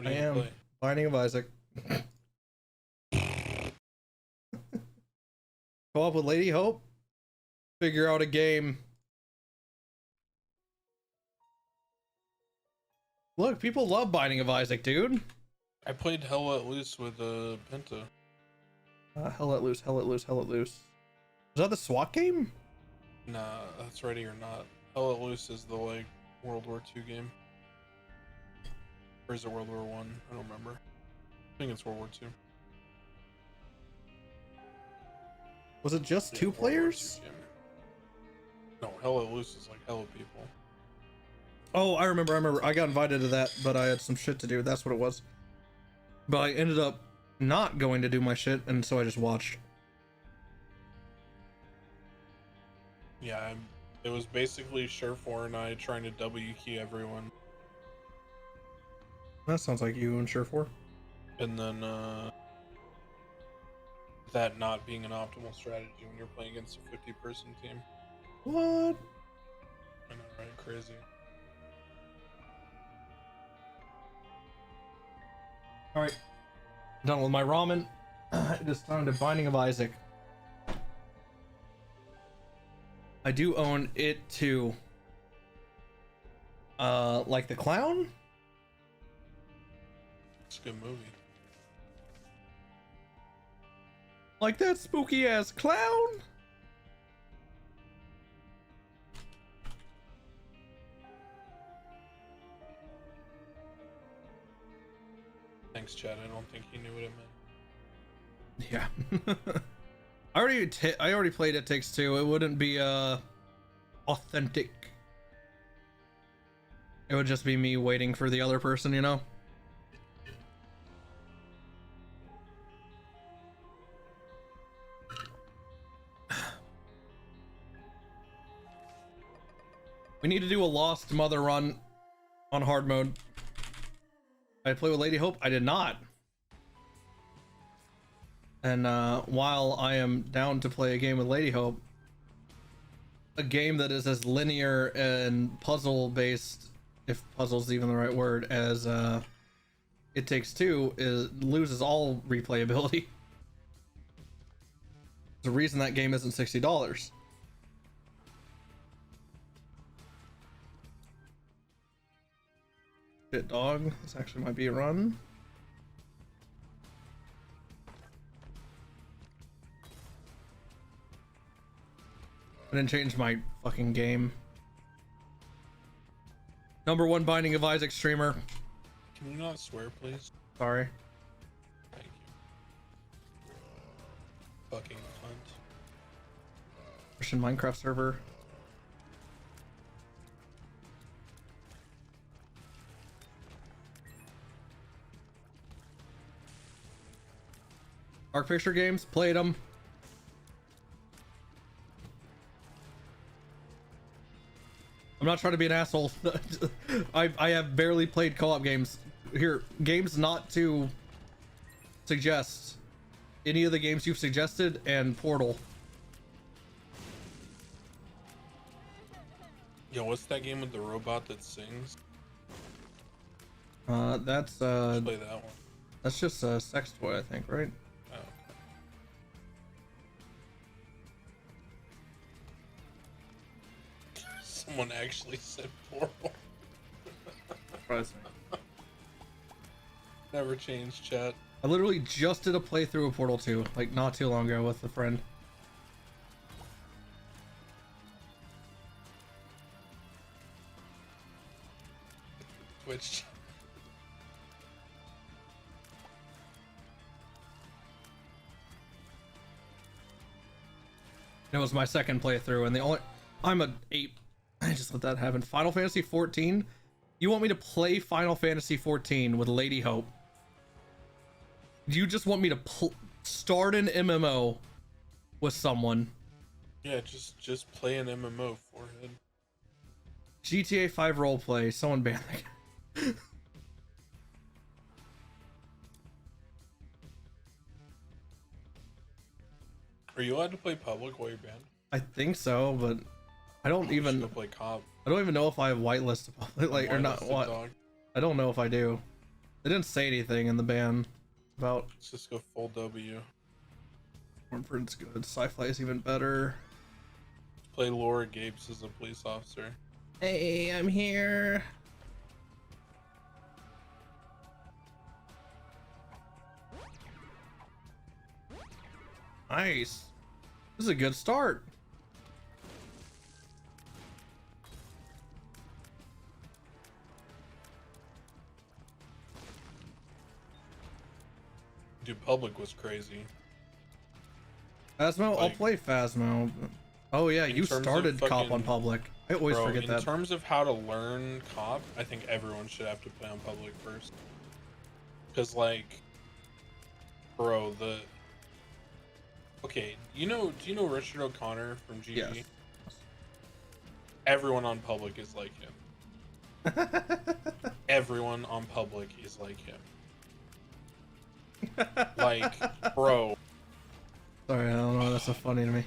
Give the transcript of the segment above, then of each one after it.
What do I you am play? Binding of Isaac. Co-op with Lady Hope. Figure out a game. Look, people love Binding of Isaac, dude. I played Hell Let Loose with Penta. Hell Let Loose, Hell Let Loose, Hell Let Loose. Is that the SWAT game? Nah, that's Ready or Not. Hell Let Loose is the like World War II game. Or is it World War One? I don't remember. I think it's World War II. Was it just two World War II players? game. No, Hell Let Loose is like hella people. Oh, I remember. I got invited to that, but I had some shit to do. That's what it was. But I ended up not going to do my shit, and so I just watched. Yeah, it was basically Sure4 and I trying to W key everyone. That sounds like you and Sure4. And then that not being an optimal strategy when you're playing against a 50-person team. What? I know, right? Crazy. Alright. Done with my ramen. It is time to Binding of Isaac. I do own it too. Like the clown? It's a good movie. Like that spooky ass clown? Thanks, Chad. I don't think he knew what it meant. Yeah. I already played It Takes Two. It wouldn't be authentic. It would just be me waiting for the other person, you know? We need to do a Lost Mother run on hard mode. I play with Lady Hope. I did not. And while I am down to play a game with Lady Hope, a game that is as linear and puzzle based, if puzzle's even the right word, as It Takes Two, loses all replayability. There's a reason that game isn't $60. Shit, dog. This actually might be a run. I didn't change my fucking game. Number one Binding of Isaac streamer. Can you not swear, please? Sorry. Thank you. Fucking cunt. Christian Minecraft server. Arc Picture Games, played them. I'm not trying to be an asshole. I have barely played co-op games. Here, games not to suggest. Any of the games you've suggested and Portal. Yo, what's that game with the robot that sings? That's Let's play that one. that's just a sex toy, I think, right? Oh, okay. Someone actually said Portal. Surprising. Never changed, chat. I literally just did a playthrough of Portal 2, like not too long ago with a friend. Twitch. It was my second playthrough, and I'm a ape. I just let that happen. Final Fantasy 14. You want me to play Final Fantasy 14 with Lady Hope? You just want me to start an MMO with someone? Yeah, just play an MMO, forehead. GTA 5 roleplay. Someone ban that. Are you allowed to play public while you're banned? I think so, but I don't even. Go play COD. I don't even know if I have whitelist like or not. Whitelisted What? dog. I don't know if I do. They didn't say anything in the ban about Let's just go full W. Warframe's good. Sci-fi is even better. Play Laura Gapes as a police officer. Hey, I'm here. Nice. This is a good start. Dude, Public was crazy. Phasmo, I'll Like, play Phasmo. Oh yeah, in you terms of started cop on fucking- Public. I always Bro, forget in that. terms of how to learn cop, I think everyone should have to play on Public first. Because, like, bro, okay, do you know Richard O'Connor from GG? Yes. Everyone on Public is like him. Everyone on Public is like him. Like, bro. Sorry, I don't know. That's so funny to me.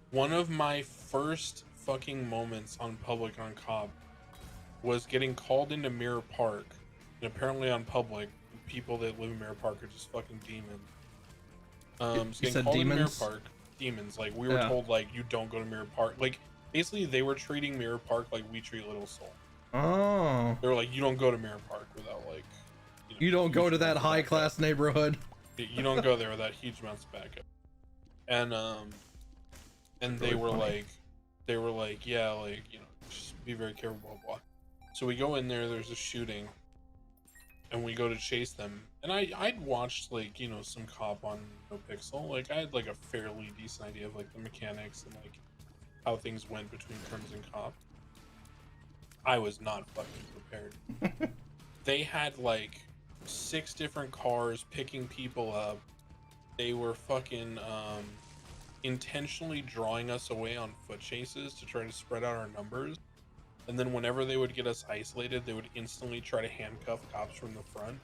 One of my first fucking moments on Public on cop was getting called into Mirror Park, and apparently on Public, people that live in Mirror Park are just fucking demons. So You said called into Mirror demons? Park, demons. Like, we were Yeah. told, like, you don't go to Mirror Park. Like, basically, they were treating Mirror Park like we treat Little Soul. Oh. They were like, you don't go to Mirror Park without, like, You don't go huge to that amounts of high backup. class neighborhood. You don't go there without huge amounts of backup. And they really were funny. like, yeah, like, just be very careful, blah blah. So we go in there. There's a shooting, and we go to chase them. And I'd watched, like, some cop on NoPixel. Like, I had like a fairly decent idea of like the mechanics and like how things went between Crims and cop. I was not fucking prepared. They had like 6 different cars picking people up. They were fucking intentionally drawing us away on foot chases to try to spread out our numbers. And then whenever they would get us isolated, they would instantly try to handcuff cops from the front.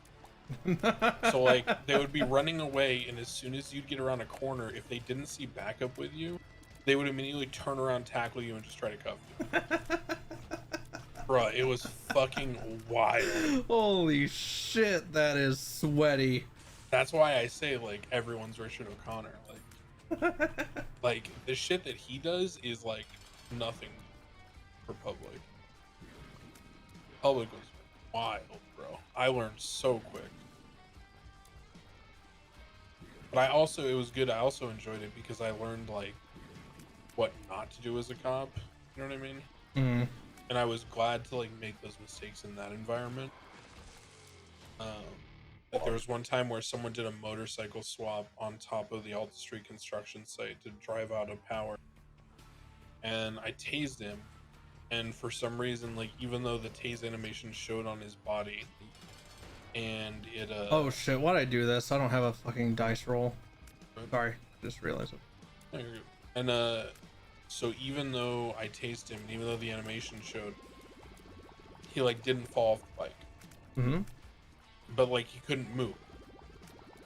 So like they would be running away, and as soon as you'd get around a corner, if they didn't see backup with you, they would immediately turn around, tackle you, and just try to cuff you. Bruh, it was fucking wild. Holy shit, that is sweaty. That's why I say, like, everyone's Richard O'Connor. Like the shit that he does is like nothing for Public. Public was wild, bro. I learned so quick. But it was good. I also enjoyed it because I learned like what not to do as a cop. You know what I mean? Mm. And I was glad to like make those mistakes in that environment. Like there was one time where someone did a motorcycle swap on top of the Alta Street construction site to drive out of power, and I tased him. And for some reason, like, even though the tase animation showed on his body, and it Oh shit, why'd I do this? I don't have a fucking dice roll. Sorry, just realized it. No, you're good. And so even though I tased him, and even though the animation showed, he like didn't fall off the bike. Mm-hmm. But like he couldn't move.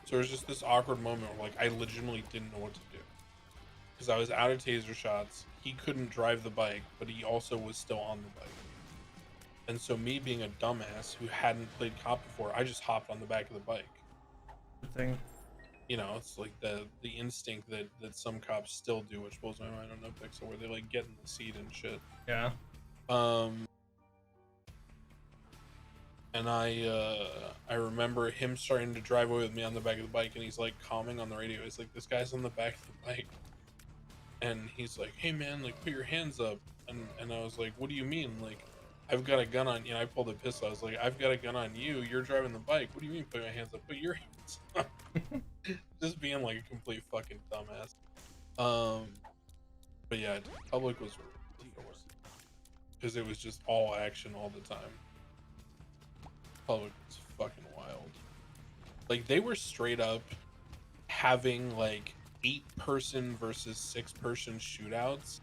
So it was just this awkward moment where like I legitimately didn't know what to do. Because I was out of taser shots. He couldn't drive the bike, but he also was still on the bike. And so me being a dumbass who hadn't played cop before, I just hopped on the back of the bike. Good thing. It's like the instinct that some cops still do, which blows my mind on NoPixel, where they like get in the seat and shit. Yeah. And I remember him starting to drive away with me on the back of the bike, and he's like calming on the radio. He's like, "This guy's on the back of the bike," and he's like, "Hey man, like put your hands up." And I was like, "What do you mean? Like, I've got a gun on you." And I pulled a pistol. I was like, "I've got a gun on you. You're driving the bike. What do you mean put my hands up? Put your hands up." Just being like a complete fucking dumbass. But yeah, Public was ridiculous because it was just all action all the time. Public was fucking wild. Like they were straight up having like 8-person versus 6-person shootouts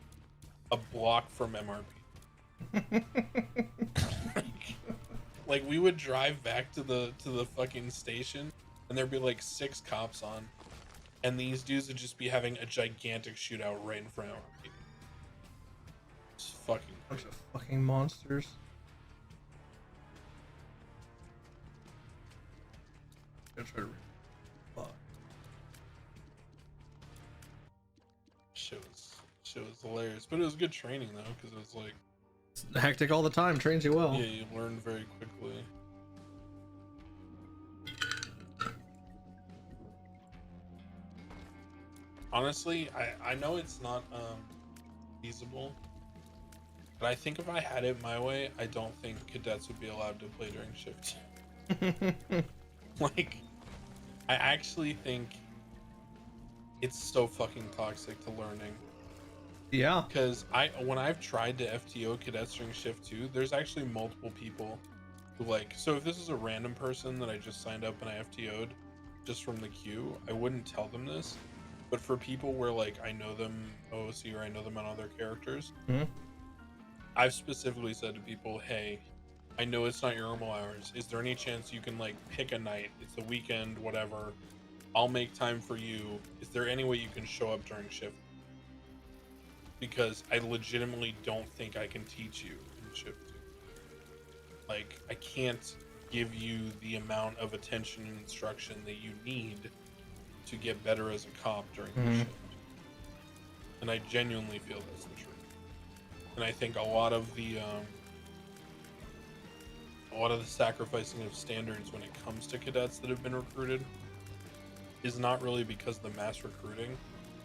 a block from MRP. Like we would drive back to the fucking station, and there'd be like 6 cops on, and these dudes would just be having a gigantic shootout right in front of MRP. It's fucking Bunch of fucking monsters. Gonna try to Shit was hilarious, but it was good training though, because it was like it's hectic all the time. Trains you well. yeah, you learn very quickly. Honestly, I know it's not feasible, but I think if I had it my way, I don't think cadets would be allowed to play during shift. Like, I actually think it's so fucking toxic to learning. Yeah. Because when I've tried to FTO cadets during shift 2, there's actually multiple people who like, so if this is a random person that I just signed up and I FTO'd just from the queue, I wouldn't tell them this. But for people where like I know them OOC or I know them on other characters, I've specifically said to people, hey, I know it's not your normal hours. Is there any chance you can like pick a night? It's the weekend, whatever. I'll make time for you. Is there any way you can show up during shift? Because I legitimately don't think I can teach you in shift 2. Like, I can't give you the amount of attention and instruction that you need to get better as a cop during the shift. And I genuinely feel that's the truth. And I think a lot of the sacrificing of standards when it comes to cadets that have been recruited is not really because of the mass recruiting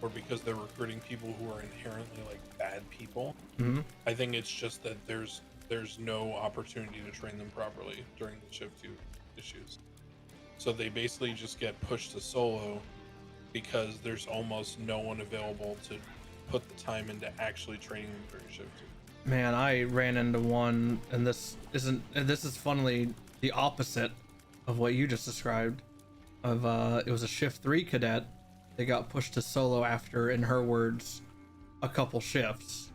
or because they're recruiting people who are inherently like bad people. I think it's just that there's no opportunity to train them properly during the shift 2 issues. So they basically just get pushed to solo because there's almost no one available to put the time into actually training them during shift 2. Man, I ran into one, and this is funnily the opposite of what you just described. It was a shift 3 cadet. They got pushed to solo after, in her words, a couple shifts.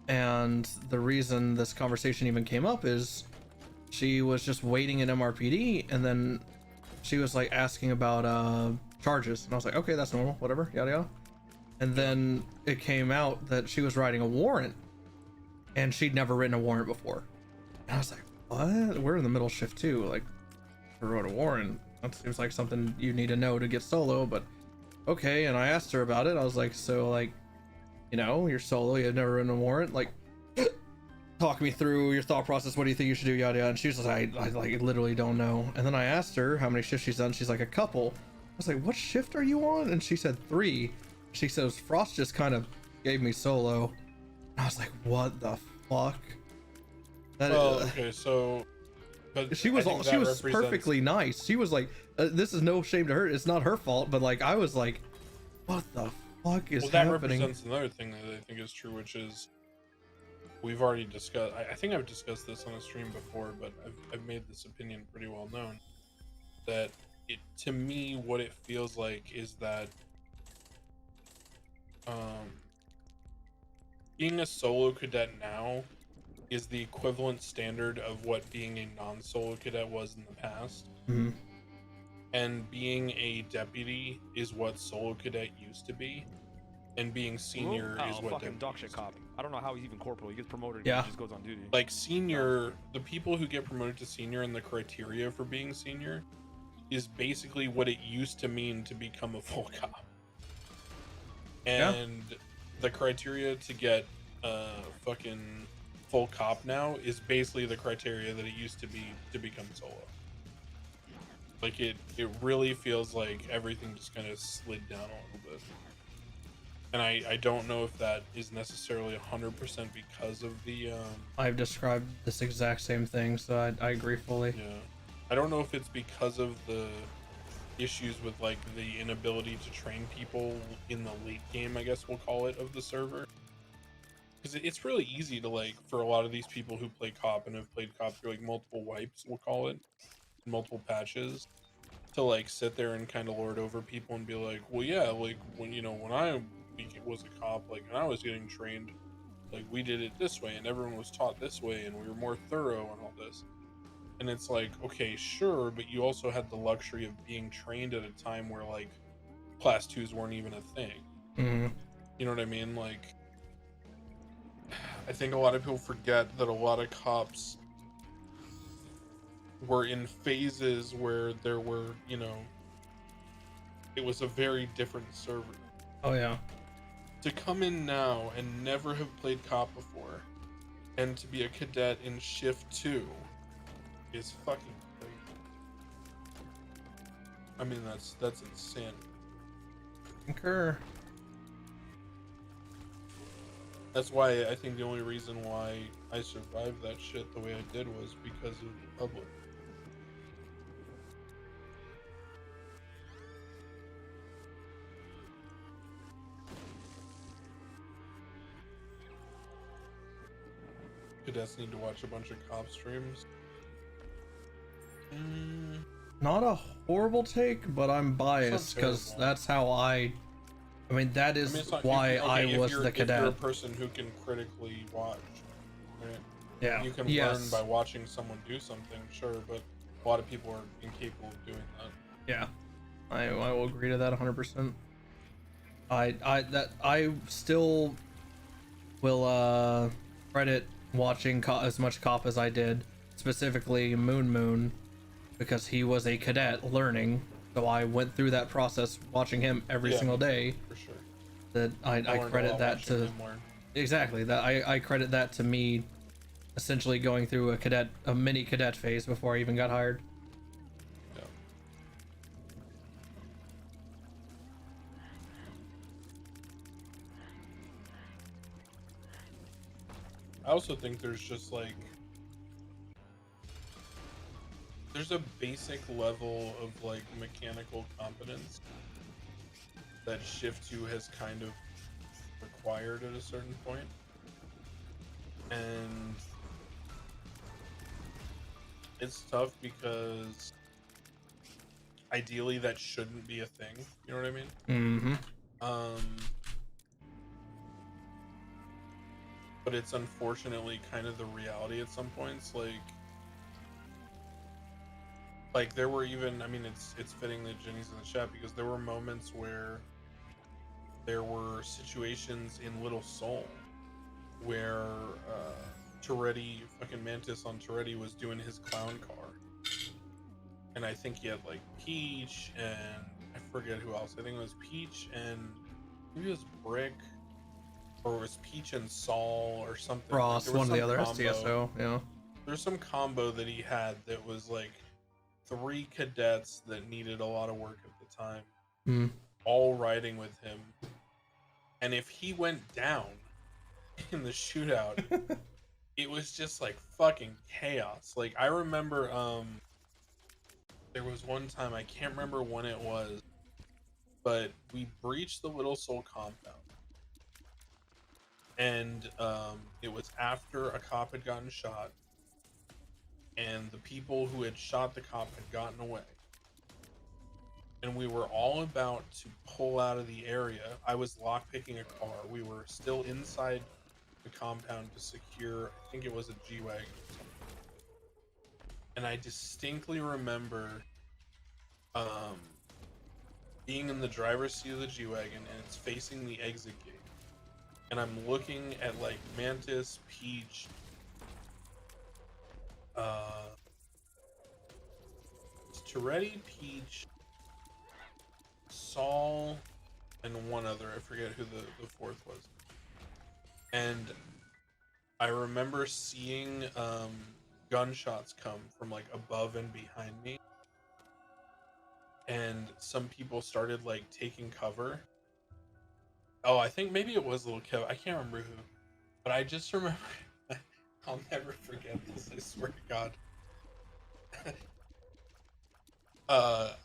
And the reason this conversation even came up is she was just waiting in MRPD, and then she was like asking about charges, and I was like, okay, that's normal, whatever, yada yada. And then it came out that she was writing a warrant, and she'd never written a warrant before. And I was like, what? We're in the middle of shift 2, like, I wrote a warrant. That seems like something you need to know to get solo, but okay. And I asked her about it. I was like, so like, you know, you're solo, you've never written a warrant, like talk me through your thought process, what do you think you should do, yada yada. And she was like, I like literally don't know. And then I asked her how many shifts she's done. She's like, a couple. I was like, what shift are you on? And she said 3. She says Frost just kind of gave me solo. And I was like, what the fuck? Okay, so but she was perfectly nice. She was like, this is no shame to her, it's not her fault, but like I was like, what the fuck is happening? That represents another thing that I think is true, which is we've already discussed. I think I've discussed this on a stream before, but I've made this opinion pretty well known, that to me what it feels like is that being a solo cadet now is the equivalent standard of what being a non-solo cadet was in the past. And being a deputy is what solo cadet used to be, and being senior is what fucking dog shit cop. I don't know how he's even corporal. He gets promoted. Yeah. He just goes on duty. Like senior, the people who get promoted to senior and the criteria for being senior is basically what it used to mean to become a full cop. And the criteria to get fucking full cop now is basically the criteria that it used to be to become solo. Like it really feels like everything just kind of slid down a little bit. And I don't know if that is necessarily 100% because of the I've described this exact same thing, so I agree fully. yeah, I don't know if it's because of the issues with like the inability to train people in the late game, I guess we'll call it, of the server. Because it's really easy to like, for a lot of these people who play cop and have played cop through like multiple wipes, we'll call it, multiple patches, to like sit there and kind of lord over people and be like, well, yeah, like when, you know, when I was a cop, like, and I was getting trained, like we did it this way and everyone was taught this way and we were more thorough and all this. And it's like, okay, sure, but you also had the luxury of being trained at a time where like class 2s weren't even a thing. You know what I mean? Like, I think a lot of people forget that a lot of cops were in phases where there were, you know, it was a very different server. Oh yeah. To come in now and never have played cop before, and to be a cadet in shift 2 is fucking crazy. I mean, that's insane. Concur. That's why I think the only reason why I survived that shit the way I did was because of the public. Cadets need to watch a bunch of cop streams. Not a horrible take, but I'm biased because terrible. that's how I mean, that is it's not, why okay, I was the If you're a cadet. person who can critically watch, right? Yeah. You can learn by watching someone do something, sure, but a lot of people are incapable of doing that. Yeah. I will agree to that 100%. I still will credit watching as much cop as I did, specifically Moon, because he was a cadet learning, so I went through that process watching him every single day. For sure. That I credit that to exactly that I credit that to me essentially going through a mini cadet phase before I even got hired. Yeah. I also think there's just like there's a basic level of like mechanical competence that shift 2 has kind of required at a certain point. And it's tough because ideally that shouldn't be a thing, you know what I mean? Mm-hmm. But it's unfortunately kind of the reality at some points. Like there were even, I mean, it's fitting that Jenny's in the chat because there were moments where there were situations in Little Soul where Toretti, fucking Mantis on Toretti was doing his clown car. And I think he had like Peach and I forget who else. I think it was Peach and maybe it was Brick, or it was Peach and Saul or something. Ross, like, one of the other combo. STSO, yeah. There's some combo that he had that was like 3 cadets that needed a lot of work at the time, all riding with him. And if he went down in the shootout, it was just like fucking chaos. Like I remember there was one time, I can't remember when it was, but we breached the Little Soul compound. And it was after a cop had gotten shot, and the people who had shot the cop had gotten away. And we were all about to pull out of the area. I was lockpicking a car. We were still inside the compound to secure, I think it was a G-Wagon. And I distinctly remember being in the driver's seat of the G-Wagon, and it's facing the exit gate. And I'm looking at like Mantis, Peach, Toretti, Peach, Saul, and one other. I forget who the fourth was. And I remember seeing gunshots come from like above and behind me. And some people started like taking cover. Oh, I think maybe it was Little Kev. I can't remember who. But I just remember, I'll never forget this, I swear to God.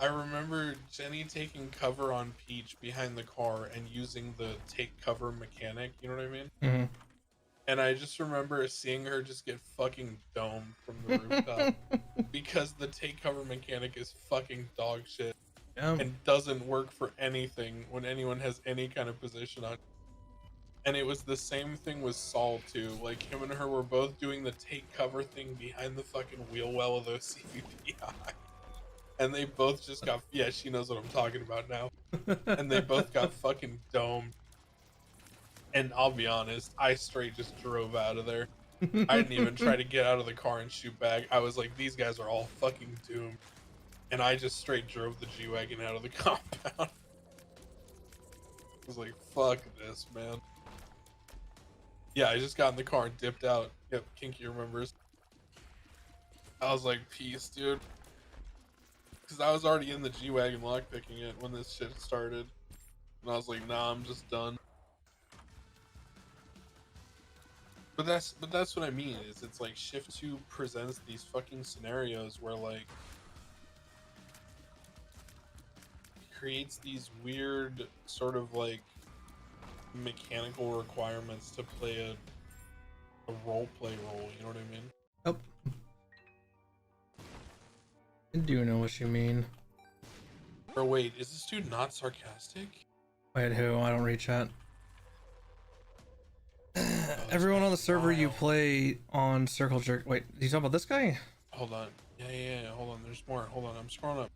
I remember Jenny taking cover on Peach behind the car and using the take cover mechanic, you know what I mean? Mm-hmm. And I just remember seeing her just get fucking domed from the rooftop because the take cover mechanic is fucking dog shit. Yeah. And doesn't work for anything when anyone has any kind of position on. And it was the same thing with Saul too. Like him and her were both doing the take cover thing behind the fucking wheel well of those CVPI. And they both just got, yeah, she knows what I'm talking about now. And they both got fucking domed. And I'll be honest, I straight just drove out of there. I didn't even try to get out of the car and shoot back. I was like, these guys are all fucking doomed. And I just straight drove the G-Wagon out of the compound. I was like, fuck this, man. Yeah, I just got in the car and dipped out. Yep, Kinky remembers. I was like, peace, dude. Because I was already in the G-Wagon lockpicking it when this shit started. And I was like, nah, I'm just done. But that's what I mean, is it's like Shift 2 presents these fucking scenarios where like creates these weird sort of like mechanical requirements to play a role play role, you know what I mean? Oh. I do know what you mean. Or wait, is this dude not sarcastic? Wait, who? I don't read chat. Everyone on the server you play on Circle Jerk. Wait, you talking about this guy? Hold on. Yeah. Hold on. There's more. Hold on. I'm scrolling up.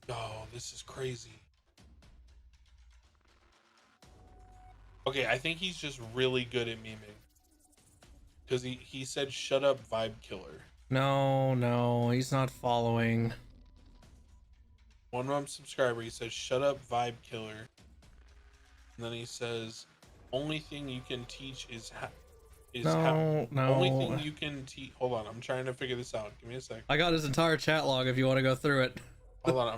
Oh, this is crazy. Okay, I think he's just really good at memeing. Because he said, shut up, vibe killer. No, he's not following. One month subscriber, he says, shut up, vibe killer. And then he says, only thing you can teach is No. only thing you can teach. Hold on, I'm trying to figure this out. Give me a sec. I got his entire chat log if you want to go through it. Hold on,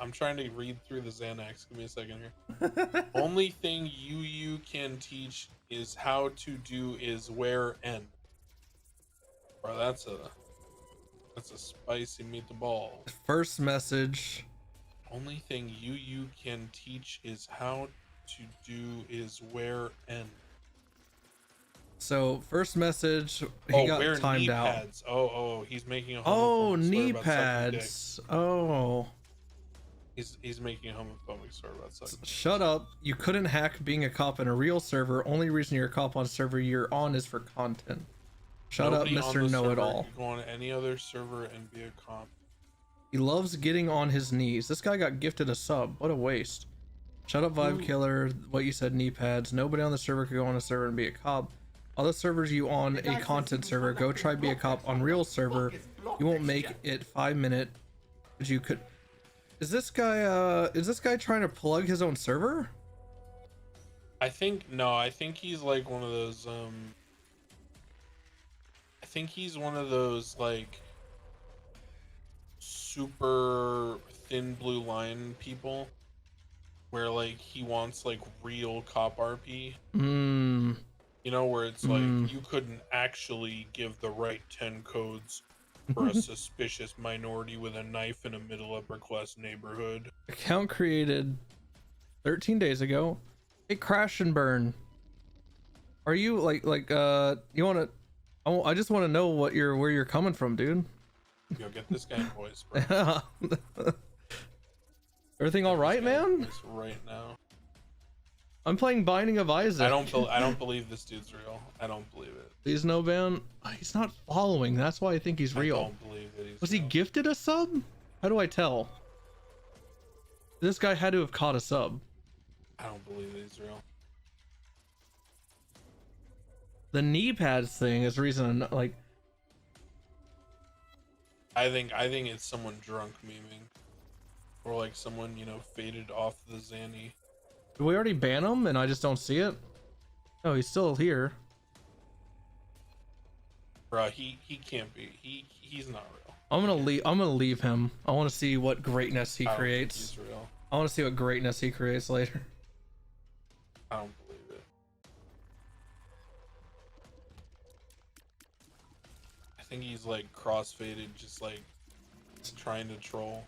I'm trying to read through the Xanax. Give me a second here. Only thing you can teach is how to do is where N. Bro, that's a spicy meatball. First message. Only thing you can teach is how to do is where N. So first message, he got timed knee out. Pads. Oh, he's making a Oh, homophobic slur knee about sucking pads. Oh. dick. He's making a homophobic slur about sucking dick. Shut up. You couldn't hack being a cop in a real server. Only reason you're a cop on server you're on is for content. Shut Nobody up, on Mr. the Know-It-All. server can go on any other server and be a cop. He loves getting on his knees. This guy got gifted a sub. What a waste. Shut up, Vibe Killer. What you said, knee pads. Nobody on the server could go on a server and be a cop. Other servers you on a content server, go try be a cop on real server. You won't make it 5 minutes. But you could. Is this guy trying to plug his own server? I think he's like one of those I think he's one of those like super thin blue line people where like he wants like real cop RP. You know, where it's like you couldn't actually give the right 10 codes for a suspicious minority with a knife in a middle upper class neighborhood. Account created 13 days ago. Hey, crash and burn. Are you you want to? I just want to know where you're coming from, dude. Yo, get this guy in voice, bro. Everything all right, man? Right now. I'm playing Binding of Isaac. I don't believe this dude's real. I don't believe it. He's no ban. He's not following. That's why I think he's real. I don't believe that he's Was real. he gifted a sub? How do I tell? This guy had to have caught a sub. I don't believe that he's real. The knee pads thing is reason like. I think it's someone drunk memeing, or like someone faded off the Zanny. Did we already ban him and I just don't see it? Oh, he's still here. Bro, he can't be. He's not real. I'm gonna leave him. I want to see what greatness he I don't think creates. he's real. I want to see what greatness he creates later. I don't believe it. I think he's like crossfaded, just like trying to troll.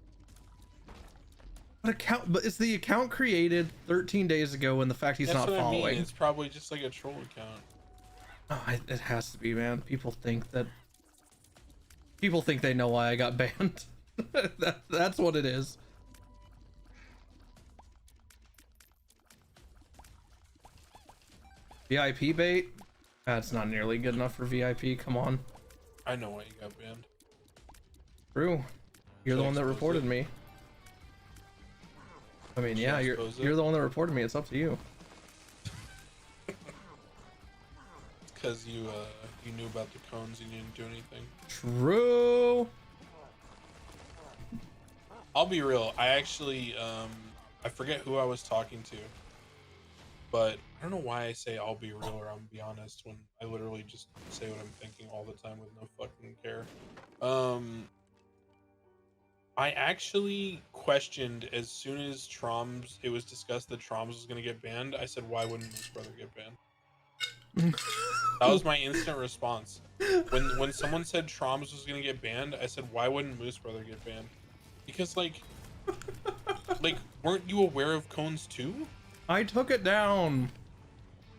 But is the account created 13 days ago and the fact he's That's not what following? I mean. It's probably just like a troll account. Oh, it has to be, man. People think they know why I got banned. That's what it is. VIP bait? That's not nearly good enough for VIP. Come on. I know why you got banned. True. You're the one that expose reported it? me. I mean, yeah, expose it? you're the one that reported me. It's up to you. It's because you knew about the cones and you didn't do anything. True. I'll be real. I actually I forget who I was talking to, but I don't know why I say I'll be real or I'll be honest when I literally just say what I'm thinking all the time with no fucking care. I actually questioned as soon as Troms, it was discussed that Troms was going to get banned. I said, why wouldn't Moosebrother get banned? That was my instant response. When someone said Troms was going to get banned, I said, why wouldn't Moosebrother get banned? Because like weren't you aware of cones too? I took it down.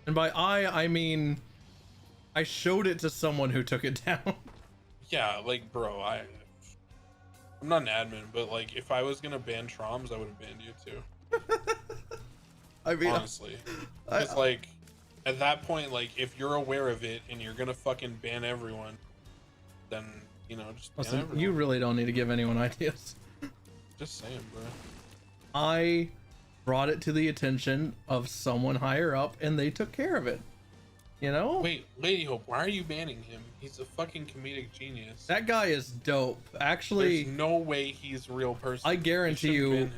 And by I mean I showed it to someone who took it down. Yeah, like bro, I'm not an admin, but like if I was gonna ban Troms, I would have banned you too. I mean, honestly, because like at that point, like if you're aware of it and you're gonna fucking ban everyone, then you know just ban listen, everyone. you really don't need to give anyone ideas. Just saying, bro. I brought it to the attention of someone higher up, and they took care of it. You know? Wait, Lady Hope, why are you banning him? He's a fucking comedic genius. That guy is dope. Actually, there's no way he's a real person. I guarantee you,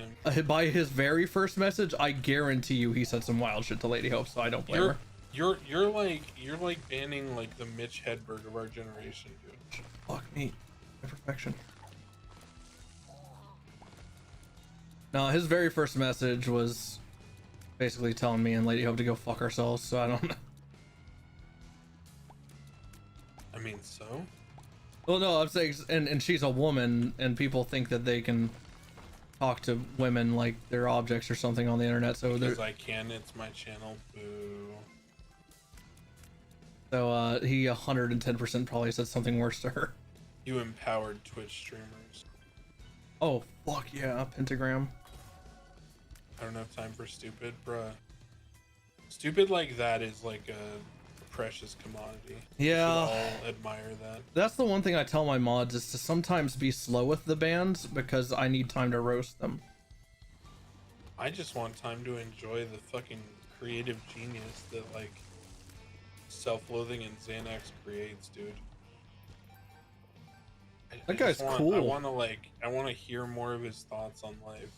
by his very first message, I guarantee you he said some wild shit to Lady Hope, so I don't blame her. You're like banning like the Mitch Hedberg of our generation, dude. Fuck me. Imperfection. No, his very first message was basically telling me and Lady Hope to go fuck ourselves, so I don't know. I mean, so? Well, no, I'm saying, and she's a woman, and people think that they can talk to women like they're objects or something on the internet, so because I can, it's my channel, boo. So, he 110% probably said something worse to her. You empowered Twitch streamers. Oh, fuck yeah, pentagram. I don't have time for stupid, bruh. Stupid like that is like a precious commodity. Yeah. We should all admire that. That's the one thing I tell my mods is to sometimes be slow with the bans because I need time to roast them. I just want time to enjoy the fucking creative genius that like Self-Loathing and Xanax creates, dude. That guy's cool. I want to hear more of his thoughts on life.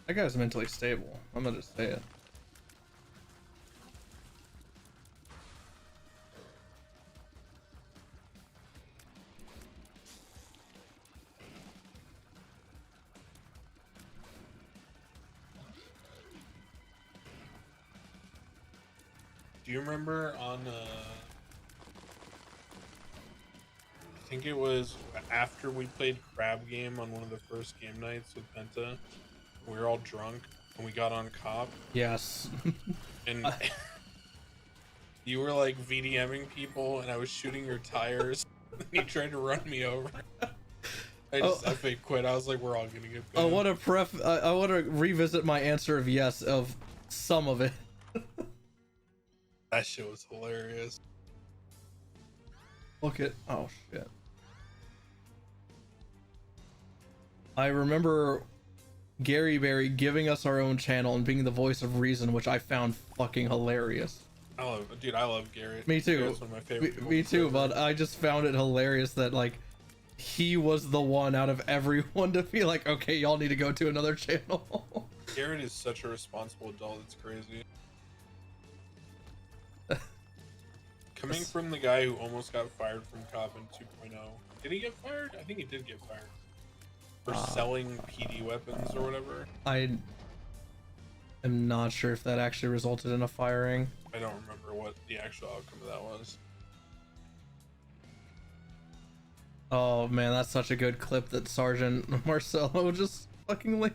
That guy's mentally stable. I'm gonna just say it. Do you remember on I think it was after we played Crab Game on one of the first game nights with Penta, we were all drunk and we got on Cop Yes. and you were like VDMing people and I was shooting your tires and you tried to run me over. I fake quit. I was like, we're all gonna get banned. I want to revisit my answer of yes of some of it. That shit was hilarious. Look at, oh shit. I remember Gary Berry giving us our own channel and being the voice of reason, which I found fucking hilarious. I love Gary. Me too. Gary's one of my favorite Me too, ever. but I just found it hilarious that like he was the one out of everyone to be like, okay, y'all need to go to another channel. Garrett is such a responsible adult, it's crazy. Coming from the guy who almost got fired from Cop in 2.0. Did he get fired? I think he did get fired. For selling PD weapons or whatever. I am not sure if that actually resulted in a firing. I don't remember what the actual outcome of that was. Oh man, that's such a good clip that Sergeant Marcello just fucking like.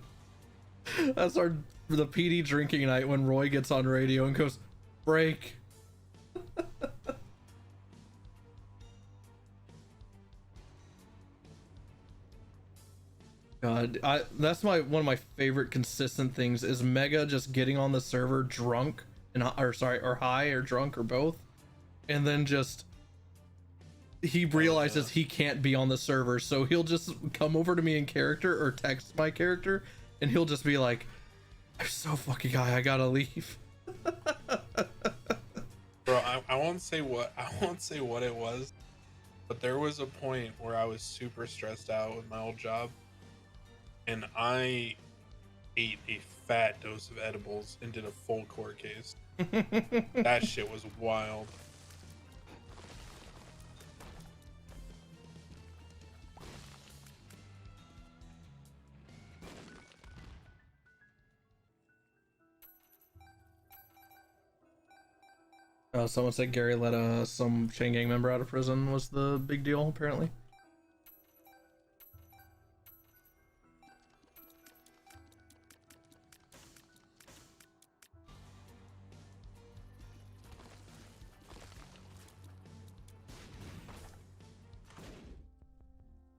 That's the PD drinking night when Roy gets on radio and goes, break. God, that's one of my favorite consistent things is Mega just getting on the server drunk and or high or drunk or both, and then just he realizes he can't be on the server, so he'll just come over to me in character or text my character, and he'll just be like, "I'm so fucking high, I gotta leave." Bro, I won't say what I won't say what it was, but there was a point where I was super stressed out with my old job, and I ate a fat dose of edibles and did a full court case. That shit was wild. Someone said Gary let some chain gang member out of prison was the big deal, apparently.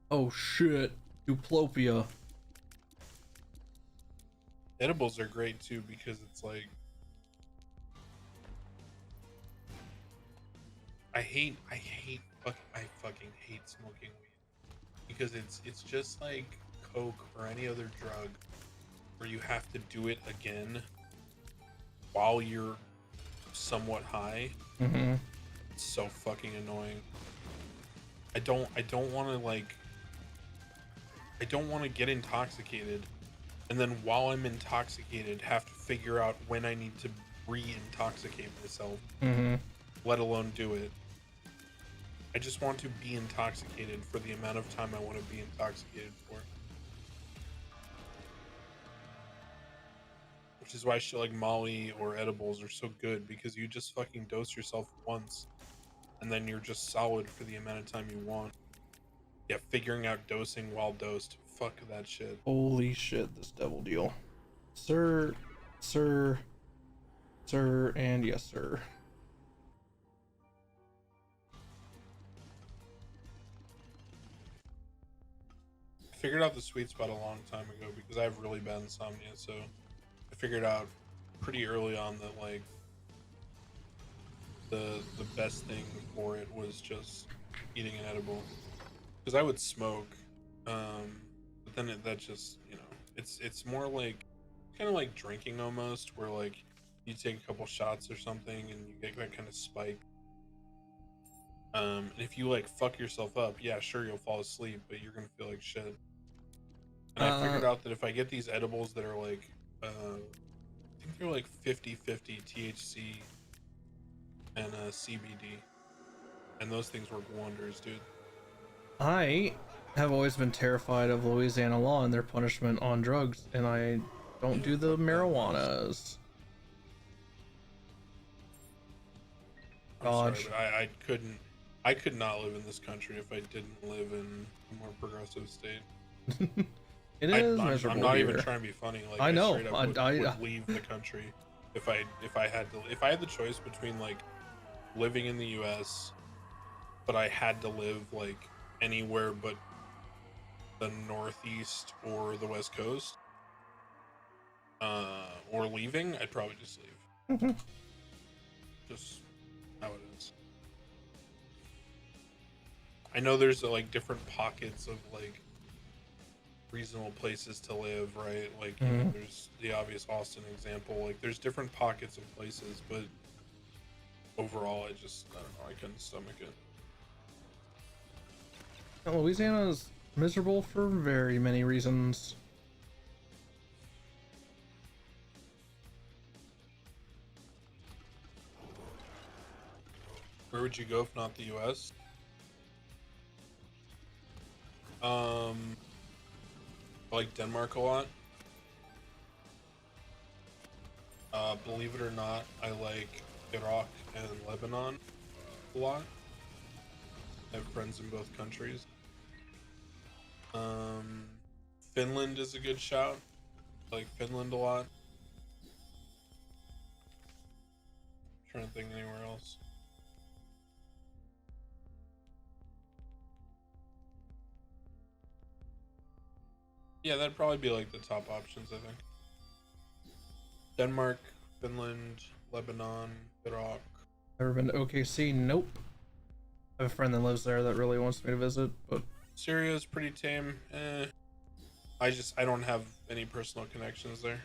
Oh shit, Duplopia. Edibles are great too because it's like I fucking hate smoking weed because it's just like coke or any other drug where you have to do it again while you're somewhat high. Mm-hmm. It's so fucking annoying. I don't want to like I don't want to get intoxicated and then while I'm intoxicated have to figure out when I need to re-intoxicate myself. Mm-hmm. Let alone do it. I just want to be intoxicated for the amount of time I want to be intoxicated for. Which is why shit like Molly or edibles are so good because you just fucking dose yourself once and then you're just solid for the amount of time you want. Yeah, figuring out dosing while dosed. Fuck that shit. Holy shit, this devil deal. Sir, and yes, sir. I figured out the sweet spot a long time ago because I have really bad insomnia, so I figured out pretty early on that like the best thing for it was just eating an edible. Because I would smoke, but then that just, you know, it's more like kind of like drinking almost, where like you take a couple shots or something and you get that kind of spike. And if you like fuck yourself up, yeah, sure you'll fall asleep, but you're gonna feel like shit. And I figured out that if I get these edibles that are like, I think they're like 50/50 THC and CBD, and those things work wonders, dude. I have always been terrified of Louisiana law and their punishment on drugs, and I don't Yeah, do the fuck that marijuanas. I'm sorry, Dodge. but I could not live in this country if I didn't live in a more progressive state. It is I'm miserable not here. even trying to be funny. Like I know. straight up would leave the country if I had the choice between like living in the U.S. but I had to live like anywhere but the Northeast or the West Coast, or leaving, I'd probably just leave. Just how it is. I know there's like different pockets of like reasonable places to live, right? Like, you know, there's the obvious Austin example. Like, there's different pockets of places, but overall, I don't know, I couldn't stomach it. Louisiana is miserable for very many reasons. Where would you go if not the U.S.? I like Denmark a lot. Believe it or not, I like Iraq and Lebanon a lot. I have friends in both countries. Finland is a good shout. I like Finland a lot. Trying to think anywhere else. Yeah, that'd probably be like the top options, I think. Denmark, Finland, Lebanon, Iraq. Ever been to OKC? Nope. I have a friend that lives there that really wants me to visit, but Syria's pretty tame. I don't have any personal connections there.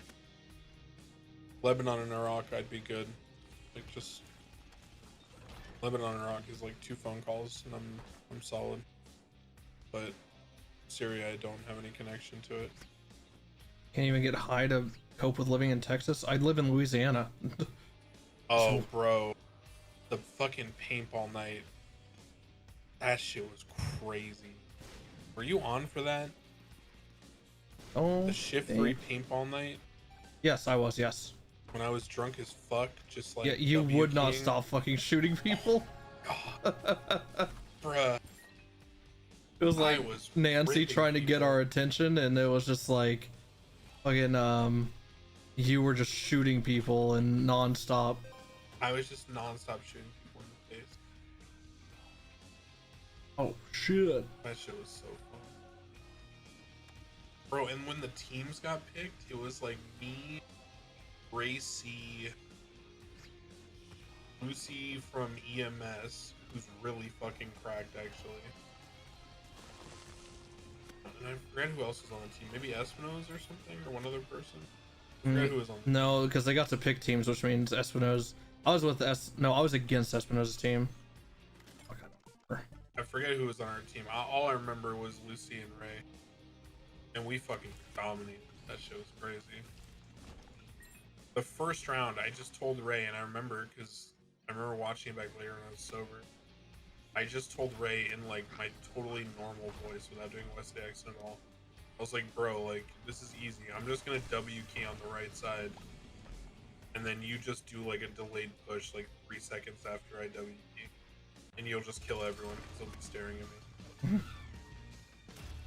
Lebanon and Iraq, I'd be good. Like, just Living on a rock is like 2 phone calls, and I'm solid. But Syria, I don't have any connection to it. Can't even get high to cope with living in Texas. I live in Louisiana. Oh, bro, the fucking paintball night. That shit was crazy. Were you on for that? Oh, The shift 3 paintball night? yes, I was. Yes. When I was drunk as fuck, just like Yeah, you would not WKing. stop fucking shooting people. God, bruh. It was I like was Nancy ripping trying to get people. our attention, and it was just like fucking you were just shooting people and non-stop. I was just non-stop shooting people in the face. Oh shit. That shit was so fun. Bro, and when the teams got picked, it was like me, Racy, Lucy from EMS, who's really fucking cracked actually. And I forget who else was on the team. Maybe Espino's or something, or one other person. I forget who was on the team. No, because they got to pick teams, which means Espino's. I was with No, I was against Espino's team. I forget who was on our team. All I remember was Lucy and Ray. And we fucking dominated. That shit was crazy. The first round, I just told Ray, and I remember because I remember watching it back later when I was sober. I just told Ray in like my totally normal voice without doing a West accent at all. I was like, bro, like, this is easy. I'm just gonna W key on the right side. And then you just do like a delayed push like 3 seconds after I W key. And you'll just kill everyone because they'll be staring at me.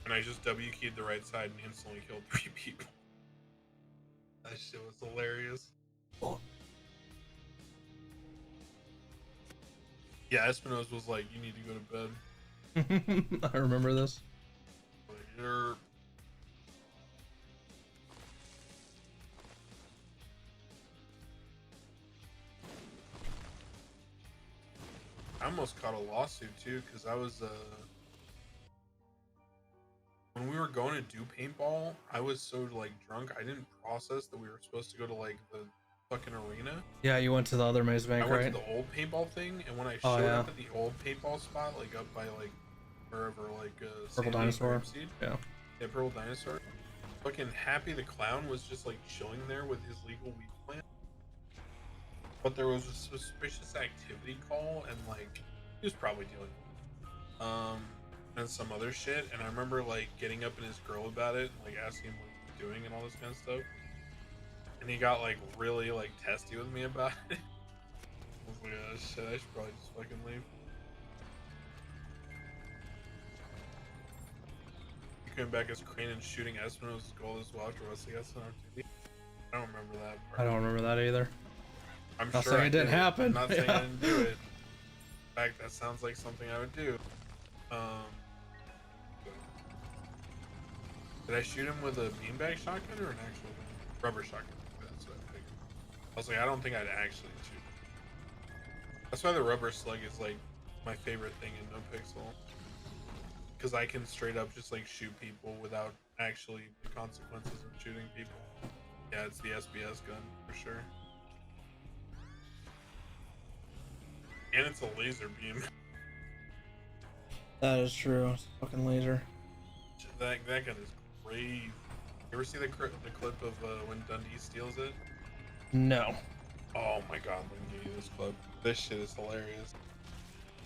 And I just W keyed the right side and instantly killed 3 people. That shit was hilarious. Oh. Yeah, Espino's was like, you need to go to bed. I remember this. Like, you're... I almost caught a lawsuit too, because I was when we were going to do paintball, I was so like drunk I didn't process that we were supposed to go to like the fucking arena. Yeah, you went to the other maze bank, I went right? to the old paintball thing, and when I Oh, showed yeah. up at the old paintball spot, like up by like wherever, like Purple Sandy, Dinosaur. Grapeseed, Yeah. yeah, Purple Dinosaur. Fucking Happy the Clown was just like chilling there with his legal weed plant. But there was a suspicious activity call, and like he was probably dealing and some other shit. And I remember like getting up in his grill about it, like asking him what he was doing and all this kind of stuff. And he got like really like testy with me about it. I was like, oh shit, I should probably just fucking leave. He came back as Crane and shooting Espino's goal as well after Wesley got sent on TV. I don't remember that part. I don't remember that either. I'm Not sure saying I it didn't did. happen. I'm not saying Yeah. I didn't do it. In fact, that sounds like something I would do. Did I shoot him with a beanbag shotgun or an actual rubber shotgun? That's what I figured. I was like, I don't think I'd actually shoot him. That's why the rubber slug is like my favorite thing in NoPixel. Because I can straight up just like shoot people without actually the consequences of shooting people. Yeah, it's the SBS gun for sure. And it's a laser beam. That is true. It's a fucking laser. That gun is crazy. You ever see the clip of when Dundee steals it? No. Oh my god, let me give you this clip. This shit is hilarious.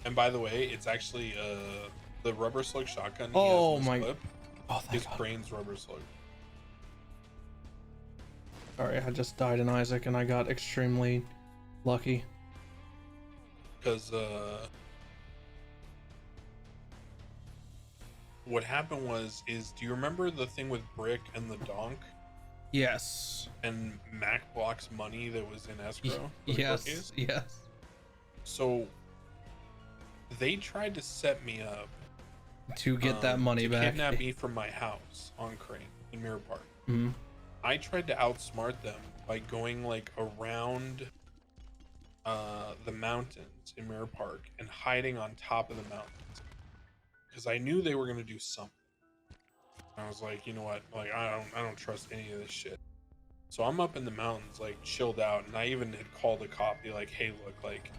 And by the way, it's actually the rubber slug shotgun he Oh has in my- this clip Oh, thank is God. Crane's rubber slug. Sorry, I just died in Isaac and I got extremely lucky. Because what happened is do you remember the thing with Brick and the donk Yes. and Mac Block's money that was in escrow? for the court Yes. case? Yes. So they tried to set me up To get that money to back. kidnap me from my house on Crane in Mirror Park. Mhm. I tried to outsmart them by going like around the mountains in Mirror Park and hiding on top of the mountains because I knew they were gonna do something. I was like, you know what? Like I don't trust any of this shit. So I'm up in the mountains, like chilled out, and I even had called a cop, be like, hey, look, like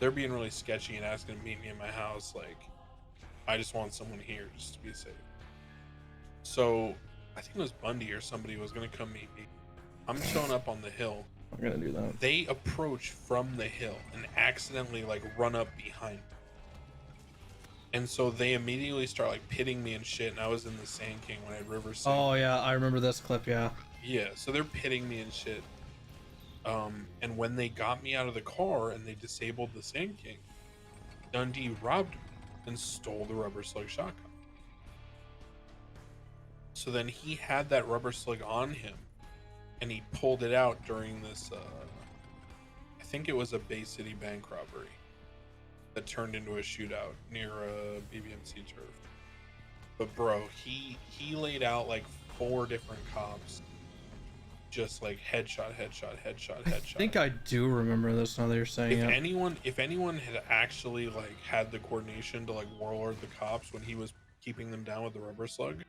they're being really sketchy and asking to meet me in my house. Like, I just want someone here just to be safe. So I think it was Bundy or somebody was gonna come meet me. I'm showing up on the hill. I'm gonna do that. They approach from the hill and accidentally like run up behind me. And so they immediately start like pitting me and shit. And I was in the Sand King when I had River Sand. Oh yeah, I remember this clip. Yeah. Yeah, so they're pitting me and shit. And when they got me out of the car and they disabled the Sand King, Dundee robbed me and stole the rubber slug shotgun. So then he had that rubber slug on him, and he pulled it out during this. I think it was a Bay City bank robbery that turned into a shootout near a BBMC turf. But bro, he laid out like 4 different cops, just like headshot. I think I do remember this now that you're saying it. If anyone had actually like had the coordination to like warlord the cops when he was keeping them down with the rubber slug,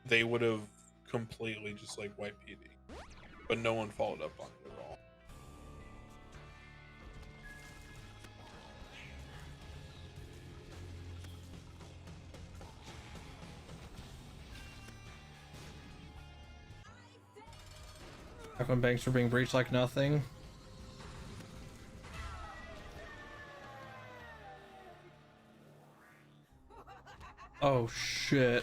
they would have completely just like wiped PD. But no one followed up on it at all. When banks were being breached like nothing. Oh shit.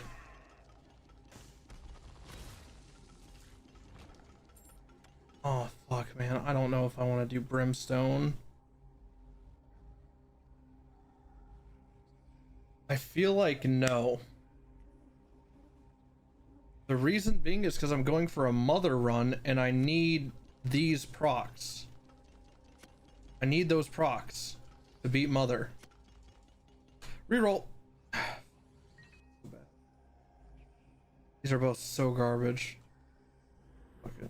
Oh fuck, man. I don't know if I want to do Brimstone. I feel like no. The reason being is because I'm going for a mother run and I need these procs. I need those procs to beat mother. Reroll. These are both so garbage. Okay.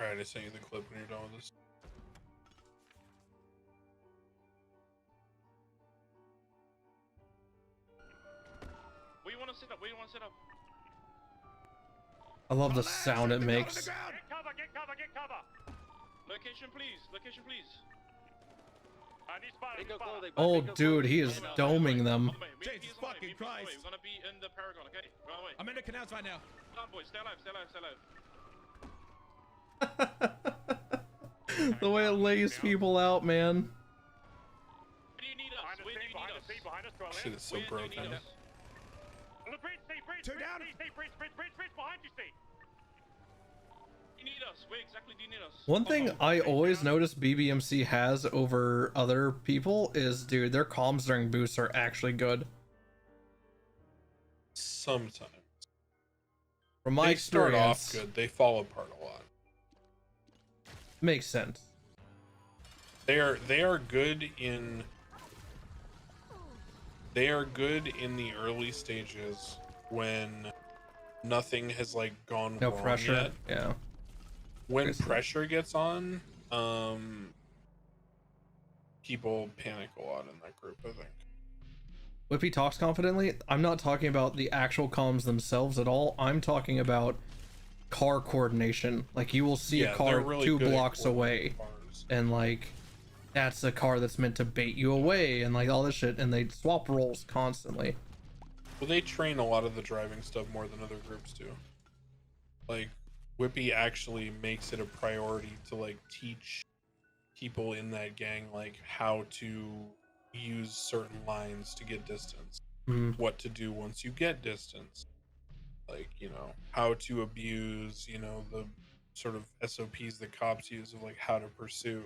Alright, I sent you the clip when you're done with this. Where you want to sit up? Where you want to sit up? I love the sound it makes. Get cover, get cover, get cover. Location, please. Location, please. I need spot. Oh, dude, he is doming them. Jesus fucking Christ. We're gonna be in the Paragon, okay? Run away. I'm in the canals right now. Come on, boys. Stay alive, stay alive, stay alive. The way it lays people out, man. Where do you need us? Where do you need us? Behind us, Shit is so Where do you broken. need us? On the bridge, Steve, bridge, Two down. down. Bridge behind you, Steve. You need us. Where exactly do you need us? One thing I always notice BBMC has over other people is, dude, their comms during boosts are actually good. Sometimes. From my They start experience, off good. They fall apart a lot. makes sense. They are good in the early stages when nothing has like gone No wrong pressure. yet. Yeah. When Seriously. pressure gets on, people panic a lot in that group, I think. Whippy talks confidently. I'm not talking about the actual comms themselves at all. I'm talking about car coordination. Like, you will see a car they're really 2 good at blocks away, coordinating cars. and like, that's a car that's meant to bait you away, and like all this shit, and they swap roles constantly. Well, they train a lot of the driving stuff more than other groups do. Like, Whippy actually makes it a priority to like teach people in that gang like how to use certain lines to get distance, what to do once you get distance, like, you know, how to abuse, you know, the sort of SOPs that cops use of like how to pursue.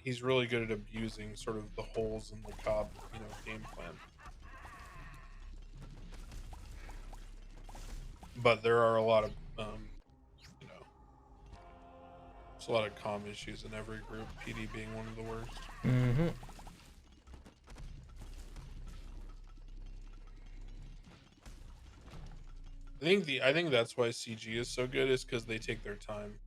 He's really good at abusing sort of the holes in the cop, you know, game plan. But there are a lot of, you know, there's a lot of comm issues in every group, PD being one of the worst. Mm-hmm. I think that's why CG is so good, is because they take their time.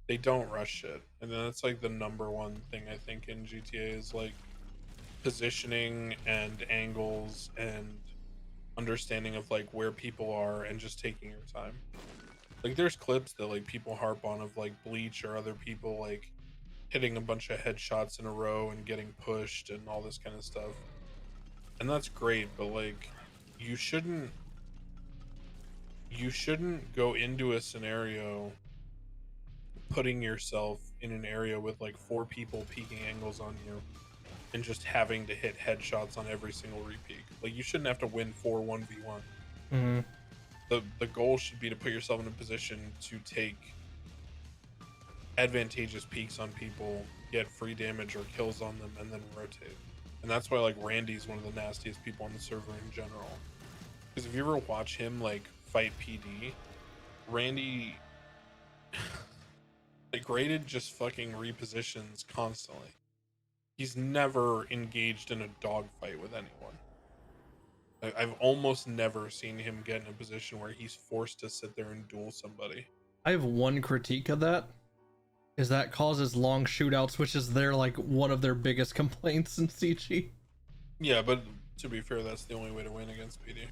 They don't rush shit. And then that's like the number one thing I think in GTA is like positioning and angles and understanding of like where people are and just taking your time. Like, there's clips that like people harp on of like Bleach or other people like hitting a bunch of headshots in a row and getting pushed and all this kind of stuff. And that's great, but like you shouldn't go into a scenario putting yourself in an area with like 4 people peeking angles on you and just having to hit headshots on every single repeat. Like you shouldn't have to win 4-1v1. Mm-hmm. The goal should be to put yourself in a position to take advantageous peaks on people, get free damage or kills on them, and then rotate. And that's why like Randy's one of the nastiest people on the server in general. Because if you ever watch him like fight PD, Randy like graded just fucking repositions constantly. He's never engaged in a dogfight with anyone. I've almost never seen him get in a position where he's forced to sit there and duel somebody. I have one critique of that, is that causes long shootouts, which is their like one of their biggest complaints in CG. Yeah, but to be fair, that's the only way to win against PD.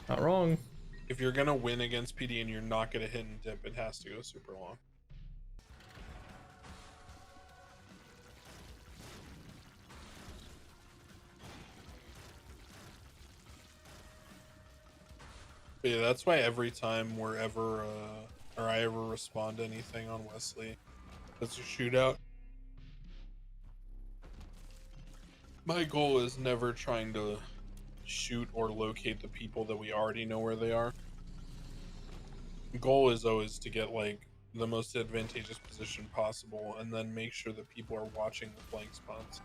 Not wrong. If you're gonna win against PD and you're not gonna hit and dip, it has to go super long. But yeah, that's why every time we're ever, or I ever respond to anything on Wesley that's a shootout, my goal is never trying to shoot or locate the people that we already know where they are. The goal is always to get like the most advantageous position possible and then make sure that people are watching the flank spots.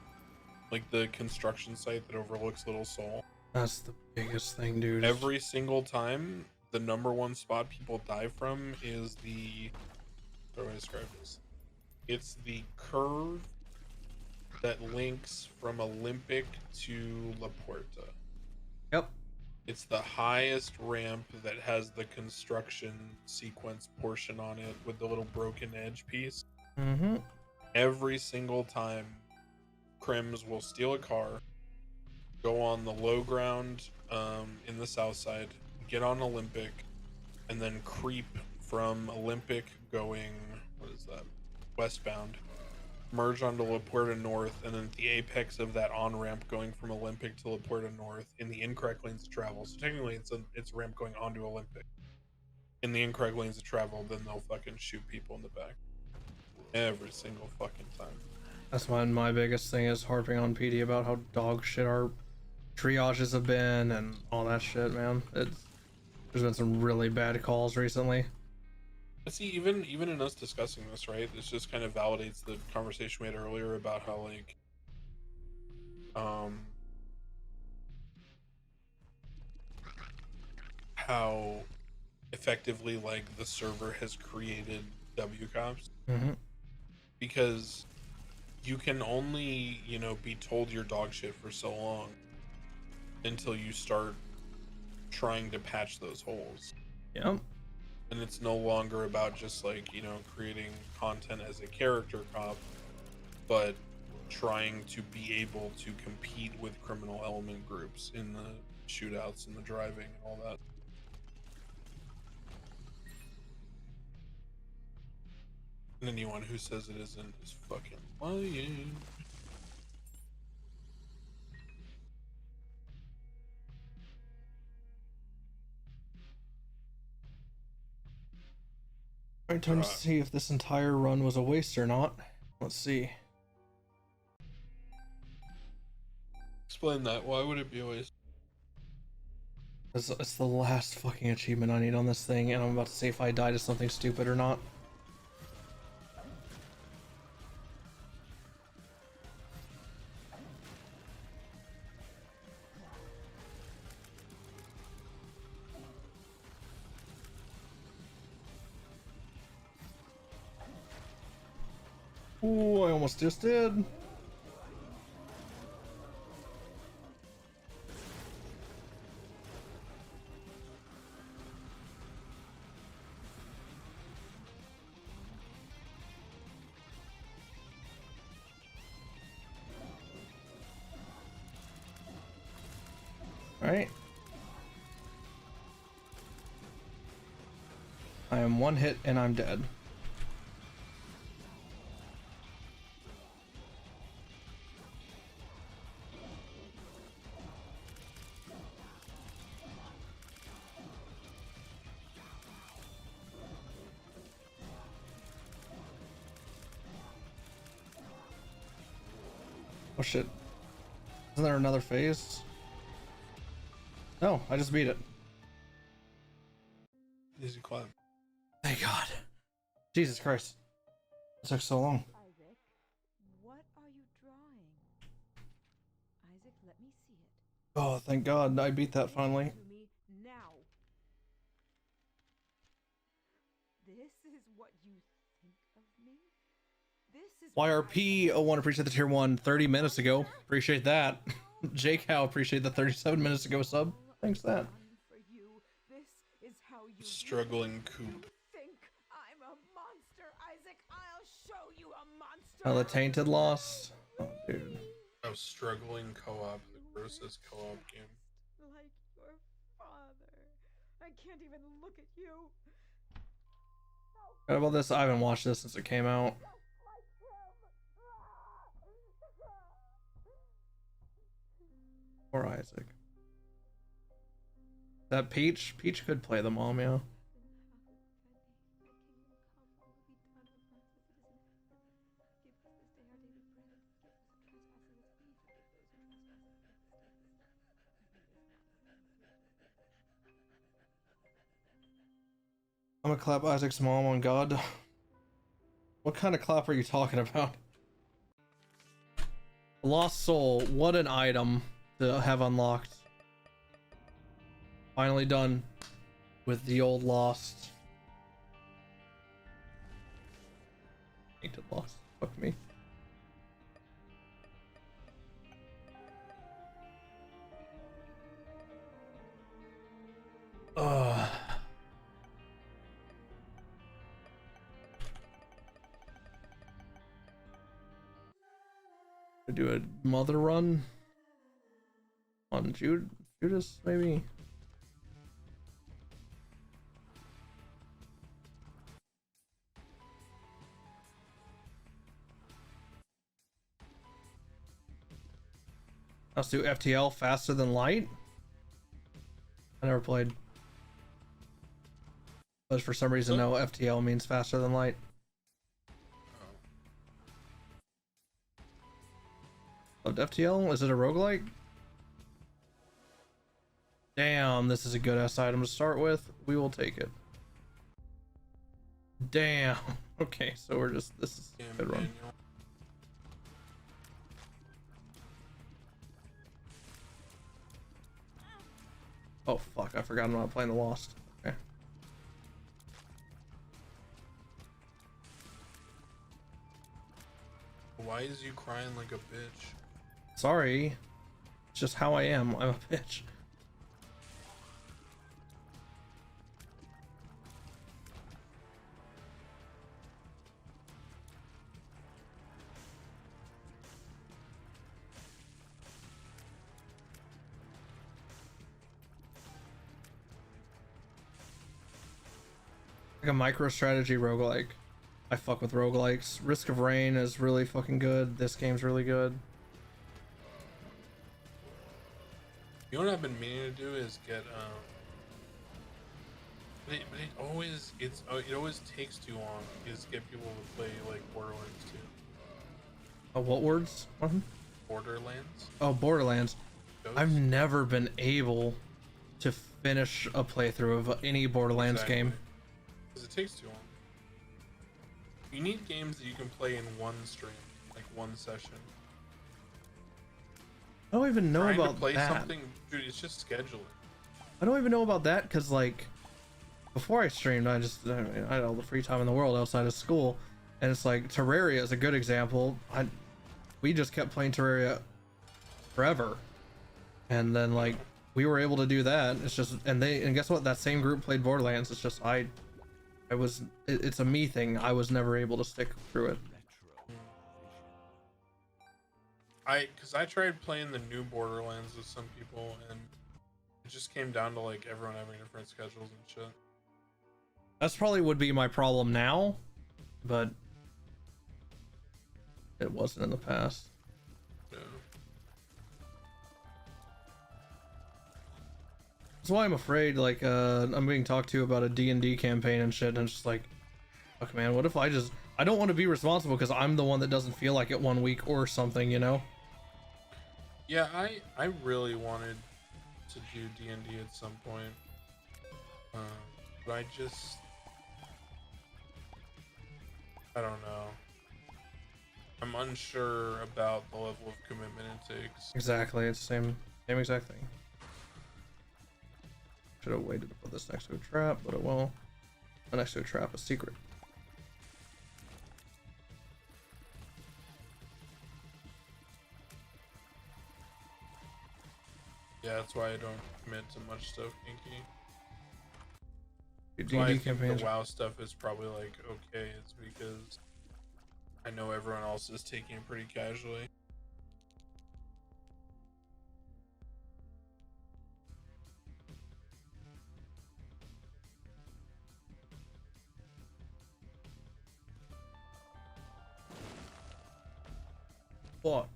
Like the construction site that overlooks Little Seoul. That's the biggest thing, dude. Every single time, the #1 spot people die from is the, how do I describe this? It's the curve that links from Olympic to La Puerta. Yep. It's the highest ramp that has the construction sequence portion on it with the little broken edge piece. Mm-hmm. Every single time, Crims will steal a car, go on the low ground in the south side, get on Olympic, and then creep from Olympic going, what is that, westbound, merge onto La Puerta North, and then at the apex of that on-ramp going from Olympic to La Puerta North in the incorrect lanes of travel. So technically it's a ramp going onto Olympic. In the incorrect lanes of travel, then they'll fucking shoot people in the back. Every single fucking time. That's my biggest thing, is harping on PD about how dog shit our triages have been and all that shit, man. There's been some really bad calls recently. But see, even in us discussing this, right, this just kind of validates the conversation we had earlier about how like how effectively like the server has created W cops. Mm-hmm. Because you can only, you know, be told you're dog shit for so long until you start trying to patch those holes. Yep. And it's no longer about just like, you know, creating content as a character cop, but trying to be able to compete with criminal element groups in the shootouts and the driving and all that. And anyone who says it isn't is fucking lying. Alright, time to see if this entire run was a waste or not. Let's see. Explain that. Why would it be a waste? It's the last fucking achievement I need on this thing, and I'm about to see if I die to something stupid or not. Ooh, I almost just did. All right. I am one hit and I'm dead. Oh shit. Isn't there another phase? No, I just beat it. Easy clap. Thank God. Jesus Christ. It took so long. Isaac, what are you drawing? Isaac, let me see it. Oh, thank God. I beat that finally. To me now. This is what you think of me? This is YRP, oh, want to appreciate the tier 1 30 minutes ago. Appreciate that. Jake Howe, appreciate the 37 minutes ago sub. Thanks that. For you. This is how you Struggling coop. think I'm a monster, Isaac. I'll show you a monster. Oh, the tainted lost. Oh, dude. I was struggling co-op, the grossest co-op game. Like your father. I can't even look at you. What about this? I haven't watched this since it came out. Poor Isaac. That Peach? Peach could play the mom, yeah. I'm gonna clap Isaac's mom on God. What kind of clap are you talking about? Lost Soul, what an item to have unlocked. Finally done with the old Lost. Tainted Lost. Fuck me. Ugh. Do a mother run on Judas, maybe. Let's do FTL faster than light. I never played, but for some reason, no, FTL means faster than light. FTL? Is it a roguelike? Damn, this is a good ass item to start with. We will take it. Damn. Okay, so we're just, this is a good run. Oh fuck, I forgot I'm not playing the Lost. Okay. Why is you crying like a bitch? Sorry. It's just how I am. I'm a bitch. Like a micro strategy roguelike. I fuck with roguelikes. Risk of Rain is really fucking good. This game's really good. You know what I've been meaning to do is get but it always takes too long is get people to play like Borderlands 2. Oh, what words? Borderlands. Oh, Borderlands. Those? I've never been able to finish a playthrough of any Borderlands game. Because it takes too long. You need games that you can play in one stream, like one session. I don't even know Trying about to play that. something, dude. It's just scheduling. I don't even know about that because, like, before I streamed, I had all the free time in the world outside of school, and it's like Terraria is a good example. We just kept playing Terraria forever, and then like we were able to do that. It's just and guess what? That same group played Borderlands. It's just it's a me thing. I was never able to stick through it. Because I tried playing the new Borderlands with some people, and it just came down to like everyone having different schedules and shit. That's probably would be my problem now, but it wasn't in the past. Yeah. That's why I'm afraid, like, I'm being talked to about a D&D campaign and shit, and it's just like, fuck man, what if I don't want to be responsible because I'm the one that doesn't feel like it one week or something, you know? Yeah, I really wanted to do D&D at some point, but I don't know. I'm unsure about the level of commitment it takes. Exactly, it's the same exact thing. Should have waited to put this next to a trap, but it won't. Next to a trap, a secret. Yeah, that's why I don't commit to much stuff, Kinky. Your That's why I D&D think campaigns. the WoW stuff is probably like okay. It's because I know everyone else is taking it pretty casually. What?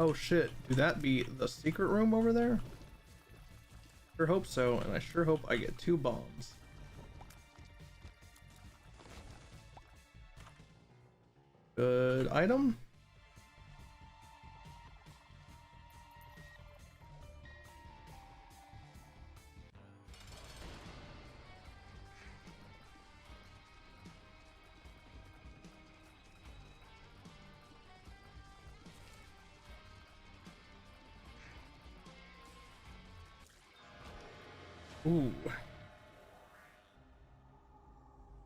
Oh shit, do that be the secret room over there? Sure hope so, and I sure hope I get 2 bombs. Good item? Ooh.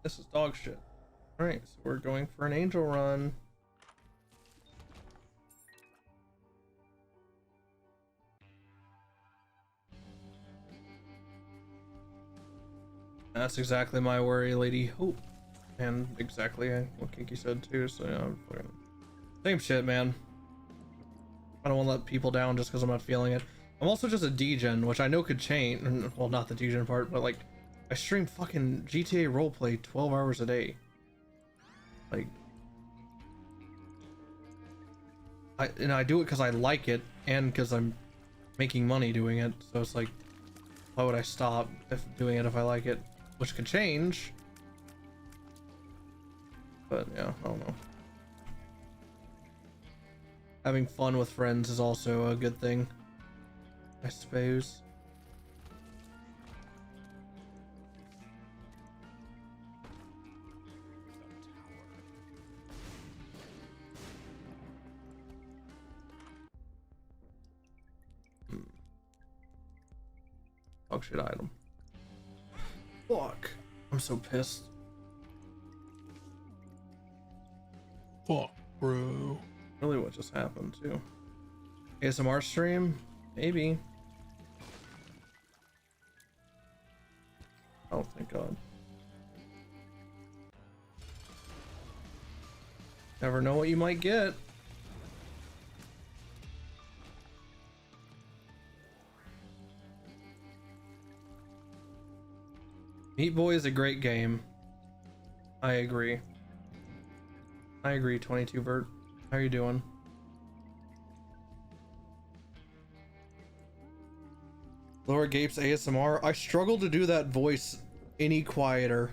This is dog shit. Alright, so we're going for an angel run. That's exactly my worry, Lady Hope. And exactly what Kinky said too, so yeah, I'm fucking... Same shit, man. I don't want to let people down just because I'm not feeling it. I'm also just a degen, which I know could change. Well, not the degen part, but like, I stream fucking GTA roleplay 12 hours a day. Like, I do it because I like it and because I'm making money doing it. So it's like, why would I stop doing it if I like it? Which could change. But yeah, I don't know. Having fun with friends is also a good thing, I suppose. Dog shit item. Fuck. I'm so pissed. Fuck, bro. Really what just happened too. ASMR stream? Maybe. Oh, thank God. Never know what you might get. Meat Boy is a great game. I agree. I agree, 22 Vert. How you doing? Lower Gapes ASMR. I struggle to do that voice any quieter.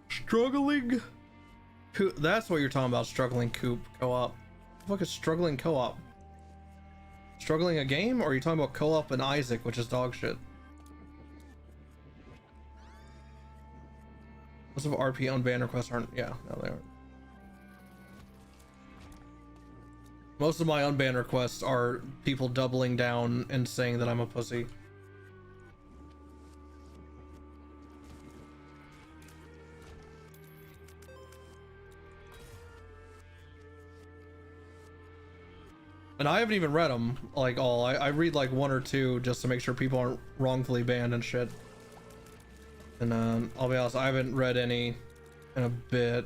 Struggling? That's what you're talking about, struggling coop co-op. What the fuck is struggling co-op? Struggling a game, or are you talking about co-op and Isaac, which is dog shit? Most of RP on ban requests aren't, yeah, no they aren't. Most of my unbanned requests are people doubling down and saying that I'm a pussy. And I haven't even read them, like, all. I read like 1 or 2 just to make sure people aren't wrongfully banned and shit. And I'll be honest, I haven't read any in a bit.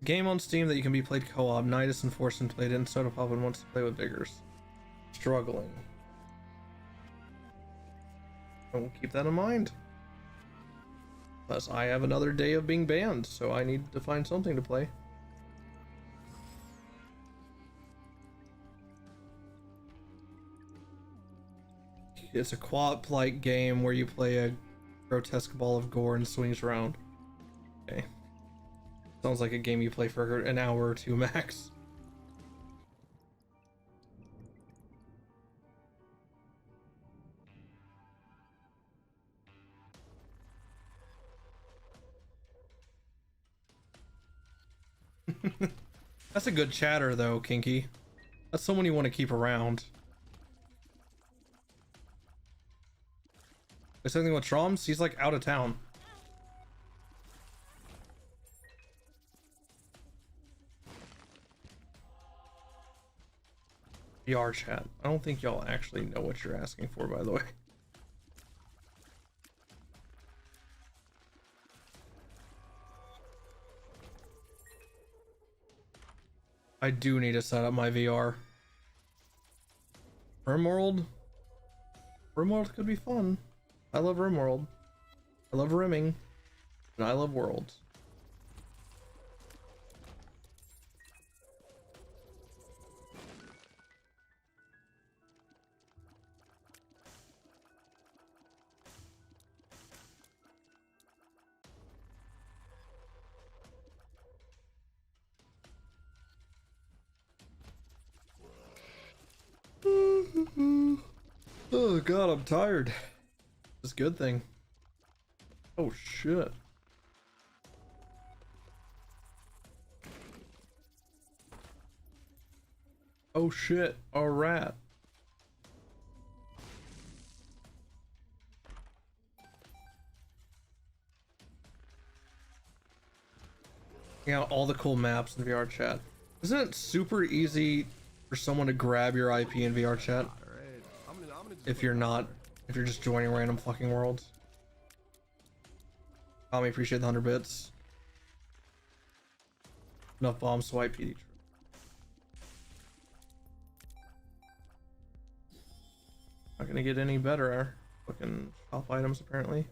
Game on Steam that you can be played co-op. Nidus and Forsen played it, and Soda Poppin wants to play with Vigors. Struggling. I will keep that in mind. Plus, I have another day of being banned, so I need to find something to play. It's a co-op-like game where you play a grotesque ball of gore and swings around. Okay. Sounds like a game you play for an hour or two max. That's a good chatter though, Kinky. That's someone you want to keep around. There's something with Troms? He's like out of town. VR chat. I don't think y'all actually know what you're asking for, by the way. I do need to set up my VR. RimWorld? RimWorld could be fun. I love RimWorld. I love rimming. And I love worlds. Oh god, I'm tired. It's a good thing. Oh shit. Oh shit, a rat. Yeah, all the cool maps in VR chat. Isn't it super easy for someone to grab your IP in VR chat? If you're just joining random fucking worlds. Tommy, appreciate the 100 bits. Enough bomb swipe PD. Not gonna get any better. Fucking shop items apparently.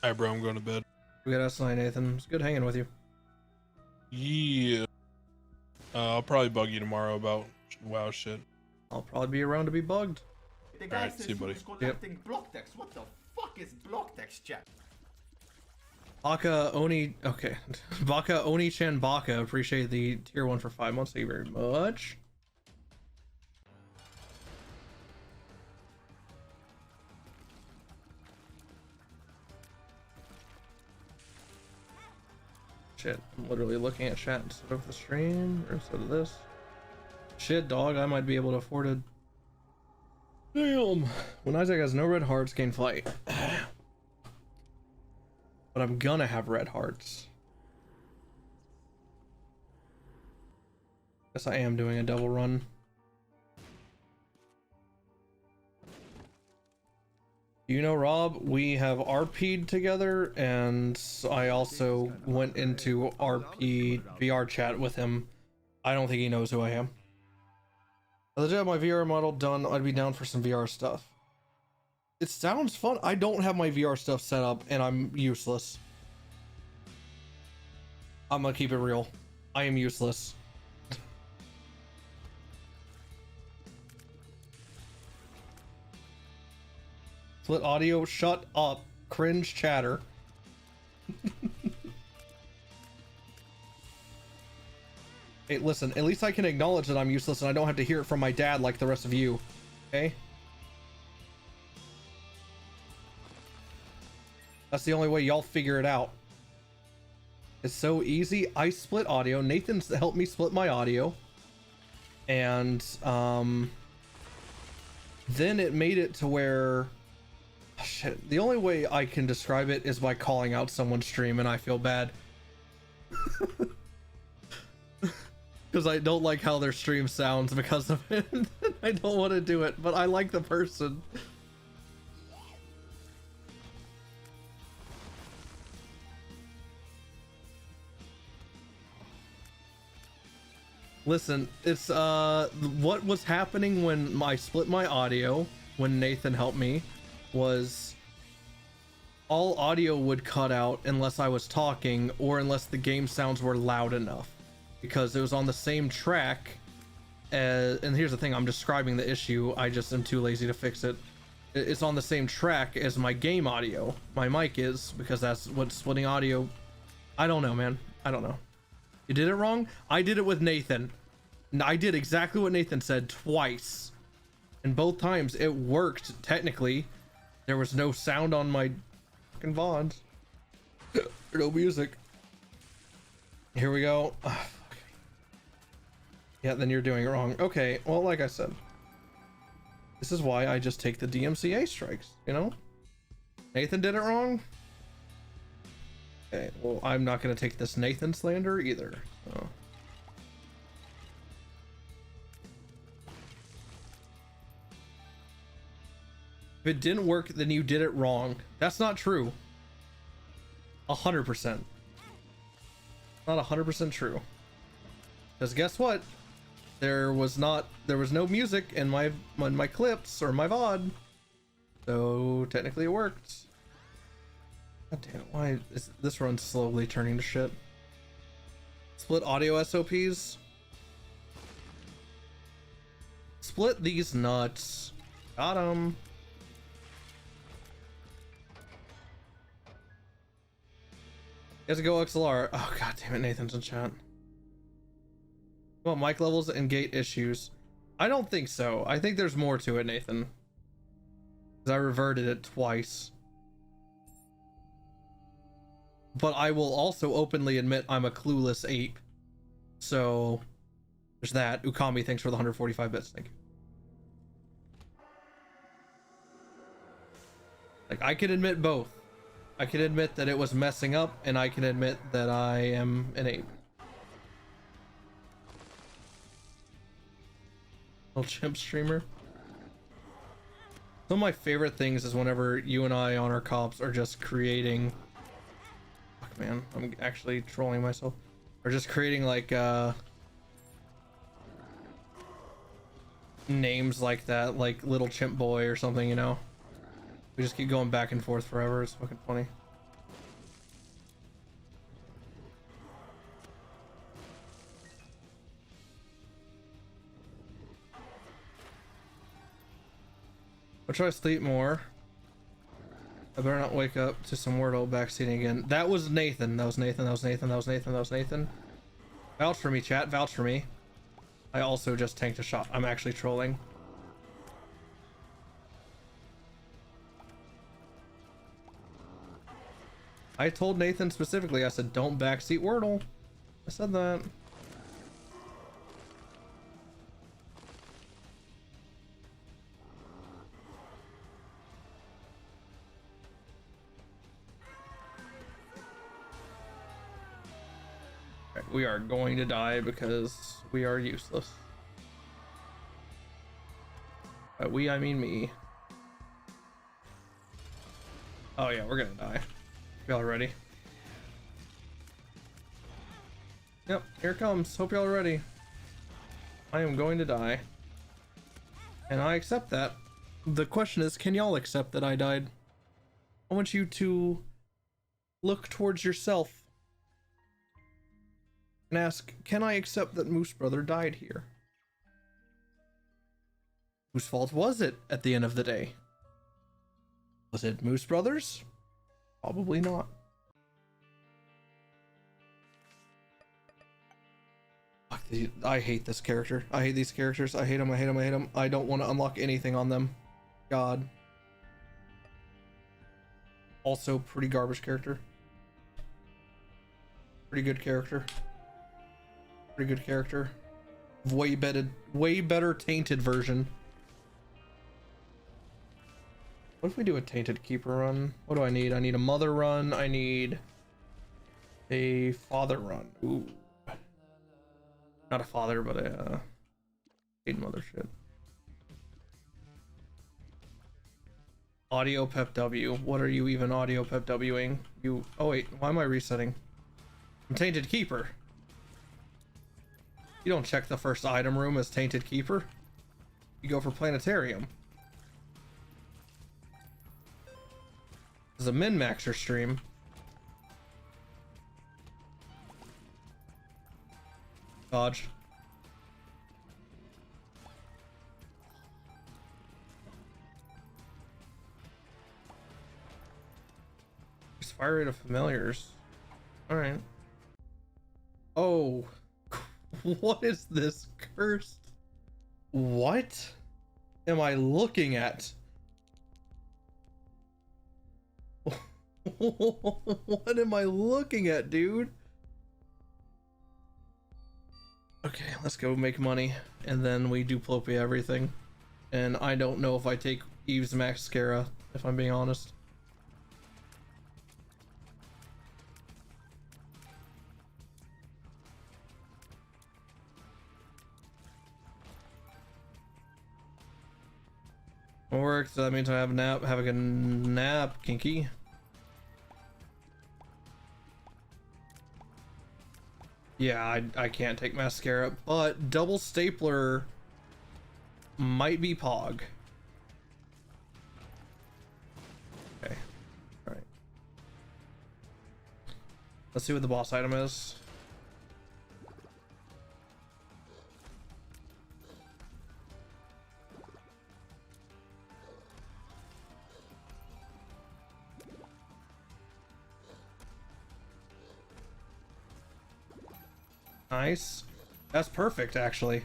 Alright, bro, I'm going to bed. We got S9, Nathan. It's good hanging with you. Yeah. I'll probably bug you tomorrow about WoW shit. I'll probably be around to be bugged. The guy Alright, says see you, buddy. he's collecting block text. What the fuck is block text, chat? Baka Oni, okay. Baka Oni-chan Baka, appreciate the tier 1 for 5 months. Thank you very much. Shit, I'm literally looking at chat instead of the stream, or instead of this. Shit, dog, I might be able to afford it. Damn! When Isaac has no red hearts, gain flight. But I'm gonna have red hearts. Guess I am doing a double run. You know, Rob, we have RP'd together, and I also went into RP VR chat with him. I don't think he knows who I am. If I have my VR model done, I'd be down for some VR stuff. It sounds fun. I don't have my VR stuff set up, and I'm useless. I'm gonna keep it real. I am useless. Split audio, shut up. Cringe chatter. Hey, listen, at least I can acknowledge that I'm useless and I don't have to hear it from my dad like the rest of you. Okay? That's the only way y'all figure it out. It's so easy. I split audio. Nathan's helped me split my audio. And, then it made it to where, shit, the only way I can describe it is by calling out someone's stream, and I feel bad. Because I don't like how their stream sounds because of it. I don't want to do it, but I like the person. Listen, it's what was happening when I split my audio, when Nathan helped me, was all audio would cut out unless I was talking or unless the game sounds were loud enough, because it was on the same track as, and here's the thing, I'm describing the issue, I just am too lazy to fix it. It's on the same track as my game audio, my mic is, because that's what splitting audio. I don't know, man. I don't know. You did it wrong. I did it with Nathan. I did exactly what Nathan said twice, and both times it worked. Technically, there was no sound on my fucking VODs. No music. Here we go. Oh, fuck. Yeah, then you're doing it wrong. Okay, well, like I said, this is why I just take the DMCA strikes, you know? Nathan did it wrong. Okay, well, I'm not gonna take this Nathan slander either. So. If it didn't work, then you did it wrong. That's not true. 100%. Not 100% true. Because guess what? There was no music in my clips or my VOD. So technically it worked. God damn it, why is this run slowly turning to shit? Split audio SOPs. Split these nuts. Got him. You have to go XLR. Oh god damn it, Nathan's in chat. Well, mic levels and gate issues. I don't think so. I think there's more to it, Nathan. Because I reverted it twice. But I will also openly admit I'm a clueless ape. So there's that. Ukami, thanks for the 145 bits. Thank you. Like, I can admit both. I can admit that it was messing up, and I can admit that I am an ape. Little chimp streamer. Some of my favorite things is whenever you and I on our cops are just creating, fuck man, I'm actually trolling myself, or just creating like names like that, like Little Chimp Boy or something, you know. We just keep going back and forth forever. It's fucking funny. I'll try to sleep more. I better not wake up to some Wordle backseating again. That was Nathan. That was Nathan. That was Nathan. That was Nathan. That was Nathan. Vouch for me, chat. Vouch for me. I also just tanked a shot. I'm actually trolling. I told Nathan specifically, I said, don't backseat Wordle. I said that. We are going to die because we are useless. By we, I mean me. Oh yeah, we're gonna die. Y'all ready? Yep, here it comes. Hope y'all are ready. I am going to die. And I accept that. The question is, can y'all accept that I died? I want you to look towards yourself and ask, can I accept that Moosebrother died here? Whose fault was it at the end of the day? Was it Moosebrother's? Probably not. Fuck, I hate this character. I hate these characters. I hate them. I hate them. I hate them. I don't want to unlock anything on them. God. Also, pretty garbage character. Pretty good character. Pretty good character. Way better tainted version. What if we do a Tainted Keeper run? What do I need? I need a Mother run. I need a Father run. Ooh. Not a Father, but a Mother shit. Audio Pep W. What are you even Audio Pep Wing? You. Oh wait, why am I resetting? I'm Tainted Keeper. You don't check the first item room as Tainted Keeper. You go for Planetarium. This is a min-maxer stream. Dodge. Fire rate of familiars. Alright. Oh. What is this cursed? What am I looking at? What am I looking at, dude? Okay, let's go make money. And then we duplopia everything. And I don't know if I take Eve's Mascara, if I'm being honest. Work, so that means I have a nap. Have a good nap, Kinky. Yeah, I can't take mascara, but double stapler might be Pog. Okay, all right. Let's see what the boss item is. Nice. That's perfect, actually.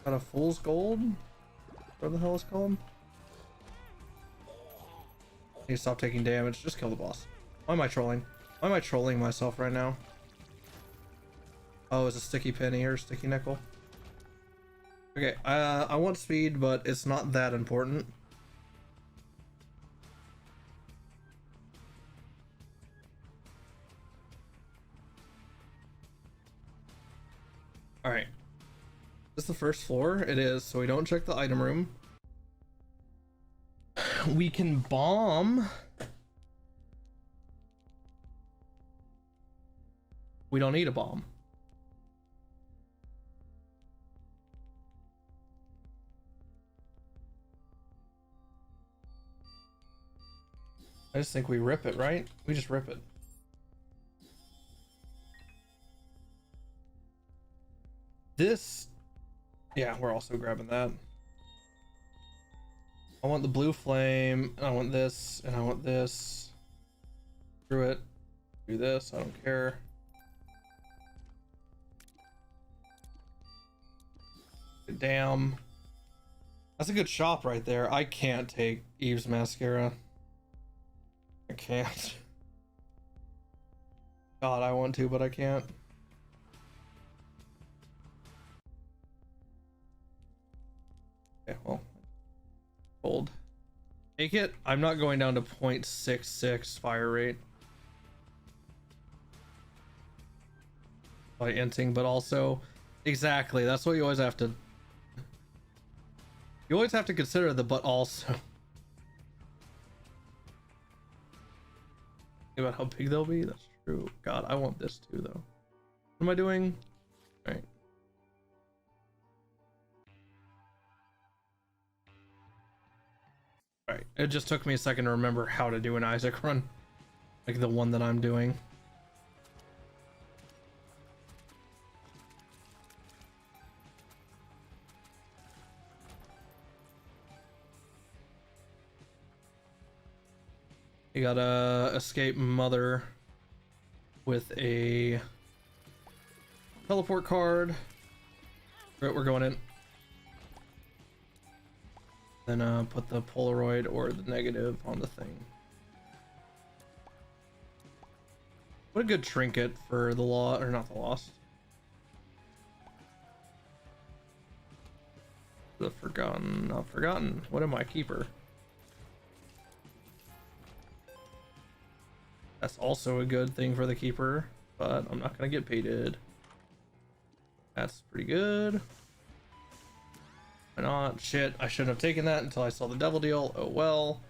Got a fool's gold? What the hell is it called? Need to stop taking damage. Just kill the boss. Why am I trolling? Why am I trolling myself right now? Oh, it's a sticky penny or sticky nickel. Okay, I want speed, but it's not that important. Alright. Is this the first floor? It is, so we don't check the item room. We can bomb. We don't need a bomb. I just think we rip it, right? We just rip it. This, yeah, we're also grabbing that. I want the blue flame, and I want this, and I want this. Screw it. Do this, I don't care. Damn. That's a good shop right there. I can't take Eve's Mascara. I can't. God, I want to, but I can't. Okay, well, hold. Take it. I'm not going down to 0.66 fire rate by inting, but also exactly. That's what you always have to. You always have to consider the but also. Think about how big they'll be. That's true. God, I want this too, though. What am I doing? All right. Alright, it just took me a second to remember how to do an Isaac run. Like the one that I'm doing. You gotta escape Mother with a teleport card. Right, we're going in. Then put the Polaroid or the negative on the thing. What a good trinket for the law, or not the lost. The forgotten, not forgotten. What am I, keeper? That's also a good thing for the keeper, but I'm not gonna get painted. That's pretty good. Why not? Shit, I shouldn't have taken that until I saw the devil deal. Oh well.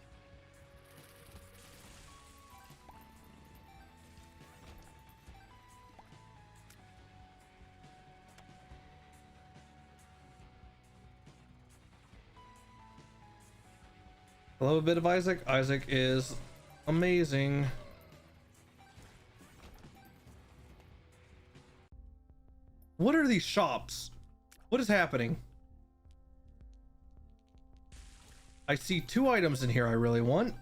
I love a bit of Isaac. Isaac is amazing. What are these shops? What is happening? I see 2 items in here I really want.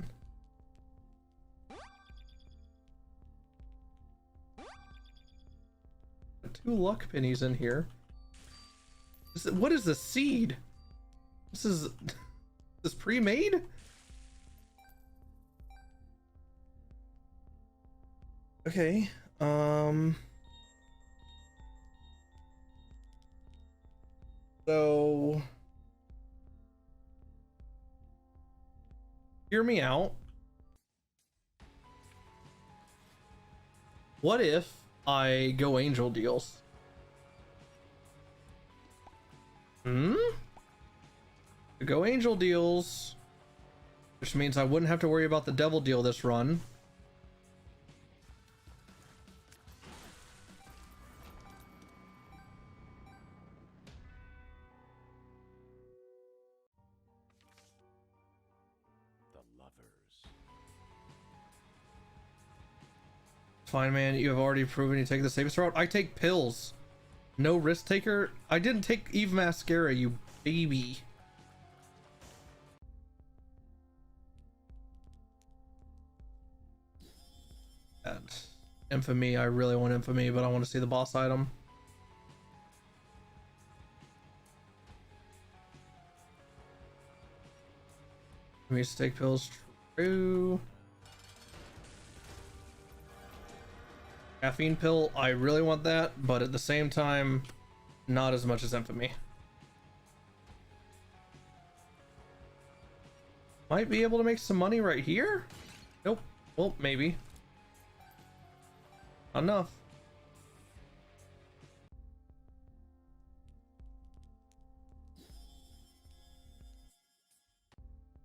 Two luck pennies in here. What is this seed? This is pre-made? Okay. So hear me out. What if I go angel deals? Go angel deals, which means I wouldn't have to worry about the devil deal this run. Fine, man. You have already proven you take the safest route. I take pills. No risk taker. I didn't take Eve Mascara, you baby. That infamy. I really want infamy, but I want to see the boss item. Give me steak pills. True. Caffeine pill, I really want that, but at the same time, not as much as infamy. Might be able to make some money right here? Nope. Well, maybe. Not enough.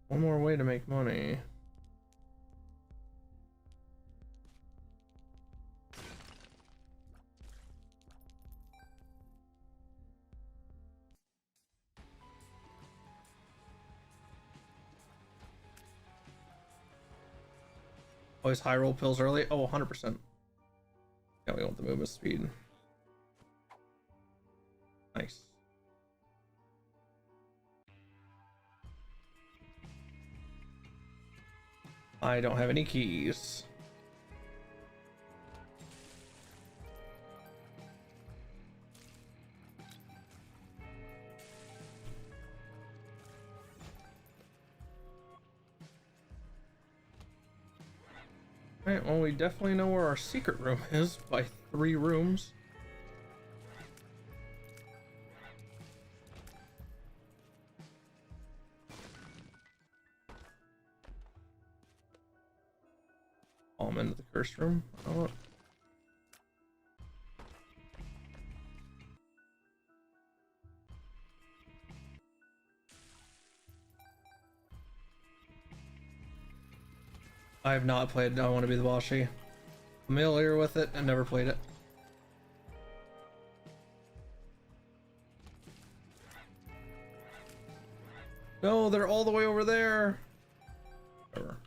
One more way to make money. Always high roll pills early. Oh, 100%. Yeah, we want the movement speed. Nice. I don't have any keys. Alright, well, we definitely know where our secret room is by 3 rooms. Oh, I'm into the cursed room. Oh. I have not played I Want to Be the Bossy. Familiar with it and never played it. No, they're all the way over there. Whatever.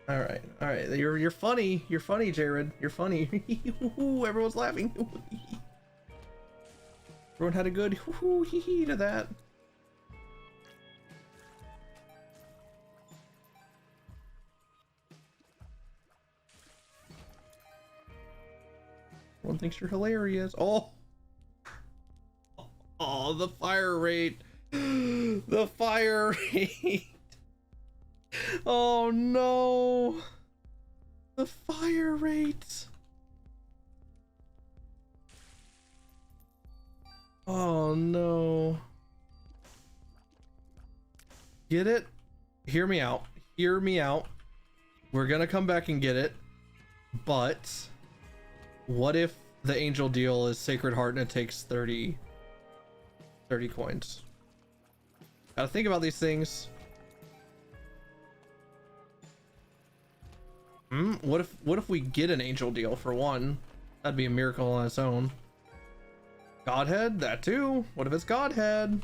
All right. You're funny. You're funny, Jared. You're funny. Everyone's laughing. Everyone had a good hee to that. Everyone thinks you're hilarious. Oh, the fire rate. The fire rate. Oh no. The fire rate. Oh no. Get it? Hear me out. Hear me out. We're gonna come back and get it. But what if the angel deal is Sacred Heart and it takes 30 coins? Gotta think about these things. What if we get an angel deal for one? That'd be a miracle on its own. Godhead, that too. What if it's Godhead?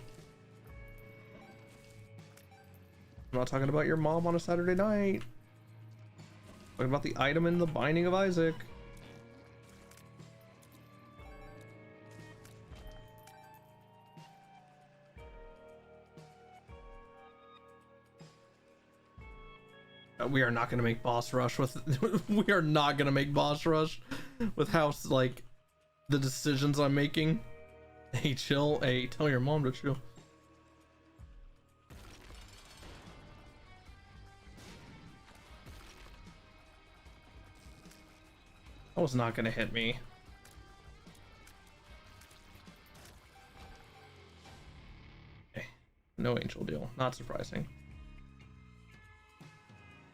I'm not talking about your mom on a Saturday night. I'm talking about the item in the Binding of Isaac. We are not going to make boss rush with we are not going to make boss rush with how like the decisions I'm making. Hey, chill. Hey, tell your mom to chill. That was not going to hit me. Okay. No angel deal. Not surprising.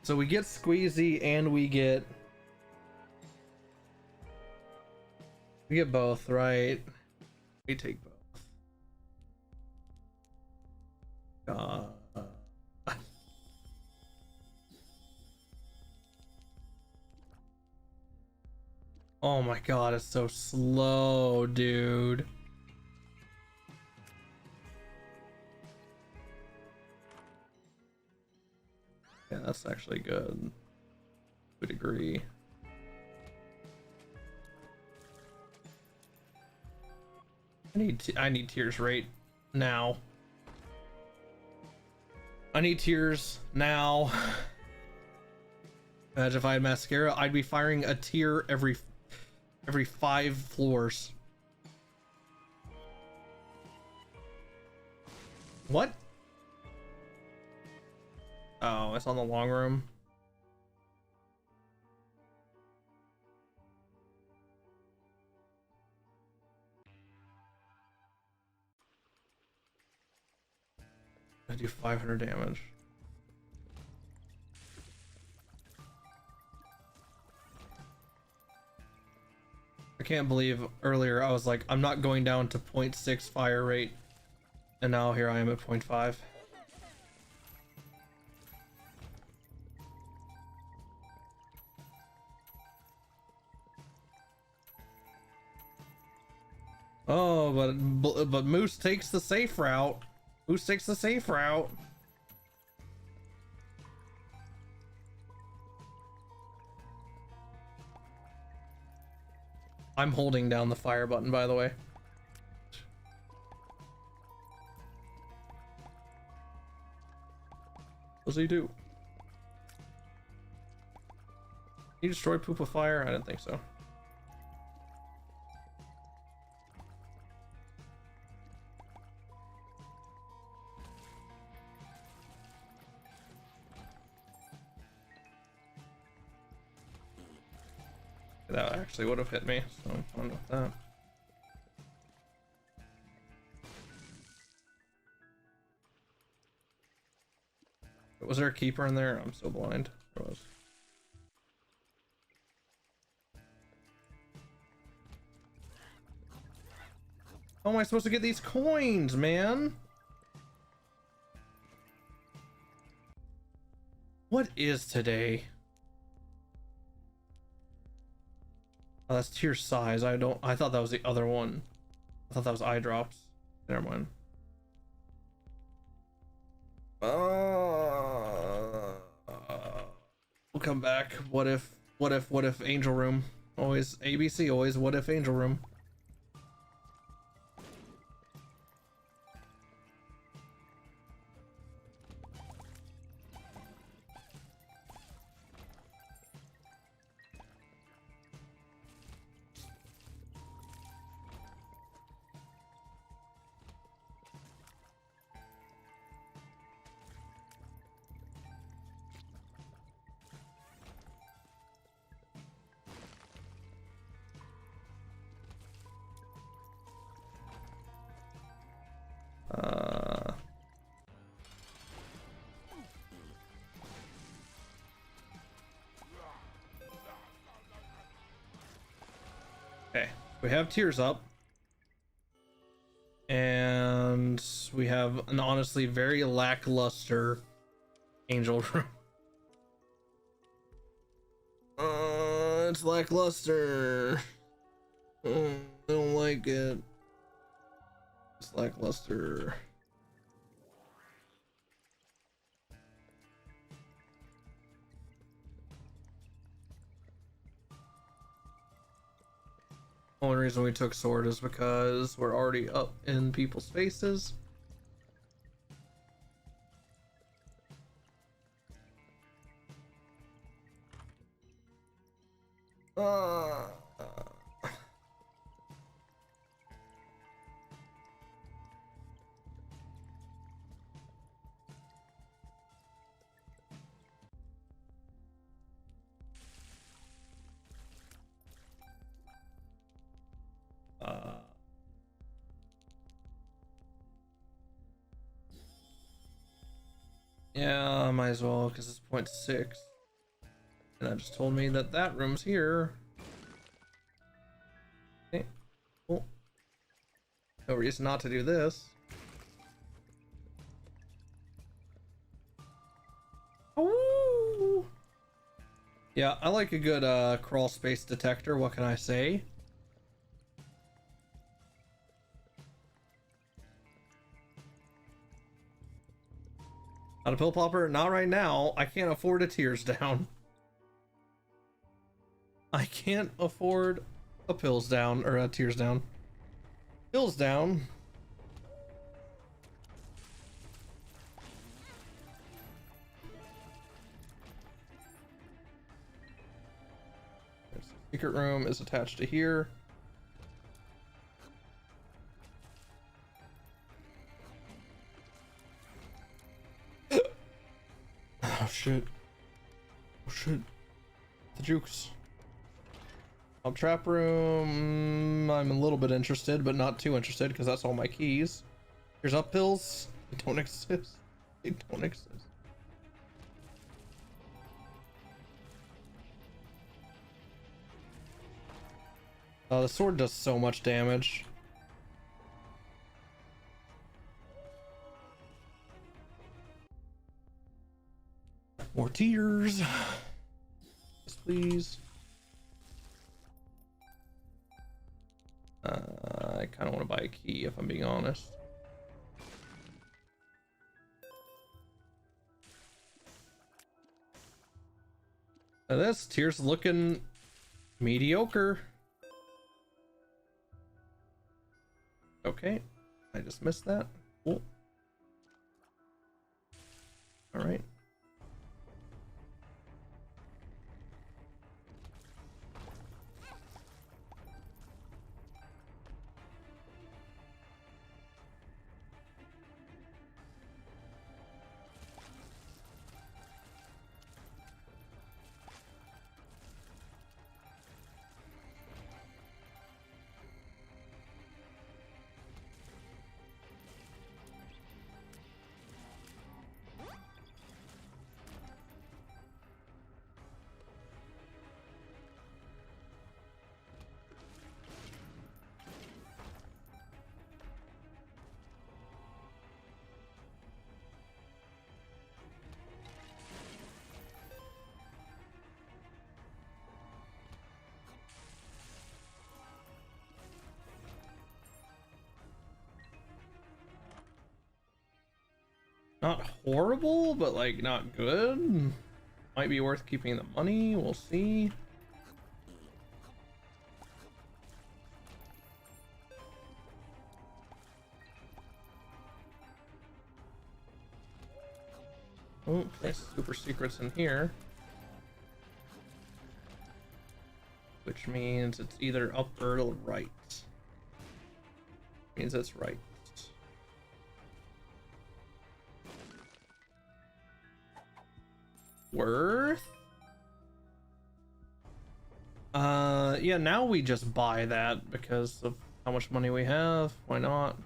So we get Squeezy and we get both, right? We take both. Oh my god, it's so slow, dude. Yeah, that's actually good. Would agree. I need tears right now. I need tears now. Imagine if I had mascara, I'd be firing a tear every 5 floors. What? Oh, it's on the long room. I do 500 damage. I can't believe earlier I was like, I'm not going down to 0.6 fire rate, and now here I am at 0.5. Oh, but Moose takes the safe route. Moose takes the safe route. I'm holding down the fire button, by the way. What does he do? He destroy poop with fire? I didn't think so. That actually would have hit me, so I'm fine with that. Was there a keeper in there? I'm so blind. There was. How am I supposed to get these coins, man? What is today? Oh, that's tier size. I thought that was the other one. I thought that was eye drops. Never mind. We'll come back. What if Angel Room? Always ABC, always what if Angel Room. Okay, we have tiers up. And we have an honestly very lackluster angel room. It's lackluster. I don't like it. It's lackluster. Only reason we took sword is because we're already up in people's faces. Yeah, might as well because it's 0.6. And that just told me that that room's here. Okay, cool. No reason not to do this. Ooh. Yeah, I like a good crawl space detector. What can I say? Not a pill popper? Not right now. I can't afford a tears down. I can't afford a pills down or a tears down. Pills down. Secret room is attached to here. Oh shit. Oh shit. The jukes. Trap room. I'm a little bit interested, but not too interested because that's all my keys. Here's up pills. They don't exist. They don't exist. The sword does so much damage. More tears. Yes, please. I kind of want to buy a key if I'm being honest. Now this tier's looking mediocre. Okay, I just missed that. Cool. All right. Not horrible, but like not good. Might be worth keeping the money. We'll see. Oh, nice super secrets in here. Which means it's either up or right. Means it's right. Worth? Yeah, now we just buy that because of how much money we have. Why not?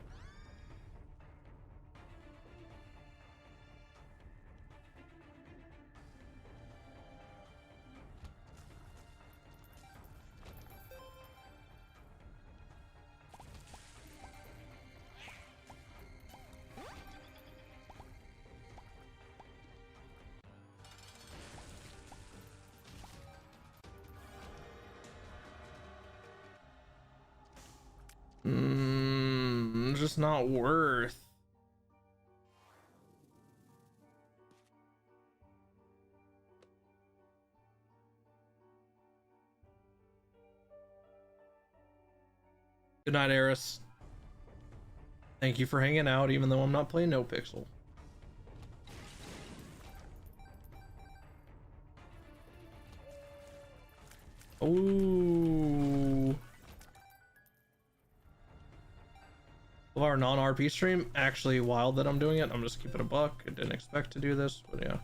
Just not worth. Good night, Eris. Thank you for hanging out, even though I'm not playing No Pixel. Ooh. Well, our non-RP stream, actually wild that I'm doing it. I'm just keeping a buck. I didn't expect to do this, but yeah.